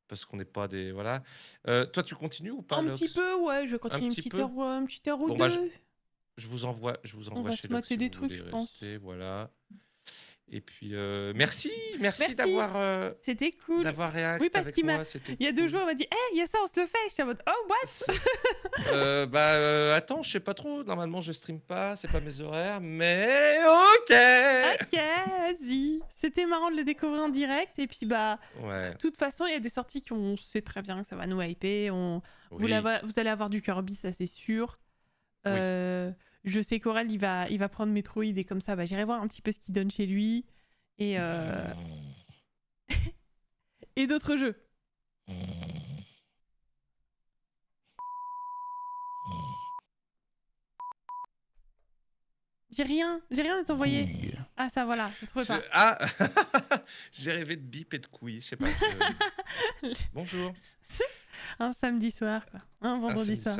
Parce qu'on n'est pas des. Voilà. Toi, tu continues ou pas? Un petit peu, ouais. Je continue une petite heure ou deux. Bah, je vous envoie On va chez se mater des trucs, je pense. Voilà. Et puis, merci d'avoir. C'était cool. D'avoir réagi. Oui, parce qu'il y a 2 jours, il m'a dit, il y a ça, on se le fait. J'étais en mode, oh, what? Attends, je sais pas trop. Normalement, je stream pas, c'est pas mes horaires, mais ok. Ok, vas-y. C'était marrant de les découvrir en direct. Et puis, bah, de toute façon, il y a des sorties qu'on sait très bien que ça va nous hyper. Vous allez avoir du Kirby, ça c'est sûr. Je sais qu'Aurel, il va prendre Metroid et comme ça, bah, j'irai voir un petit peu ce qu'il donne chez lui. Et, et d'autres jeux. J'ai rien à t'envoyer. Ah, ça, voilà, je trouvais pas. Ah, j'ai rêvé de bip et de couilles, je sais pas. Bonjour. Un samedi soir, quoi. Un vendredi soir.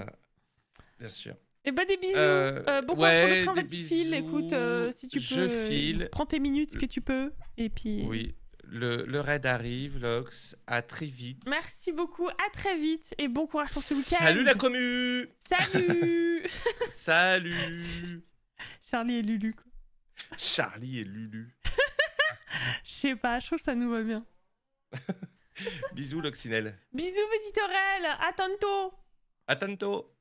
Bien sûr. Et bah des bisous. Bon courage pour le train, vas-y file. Écoute, si tu peux, je file. Prends tes minutes que tu peux. Et puis. Oui, Le raid arrive, Lox. À très vite. Merci beaucoup, à très vite et bon courage pour ce week-end. Salut la commu. Salut. Salut. Charlie et Lulu, quoi. Charlie et Lulu. Je sais pas, je trouve que ça nous va bien. Bisous, Loxinelle. Bisous, petit Aurel. À tantôt. À tantôt.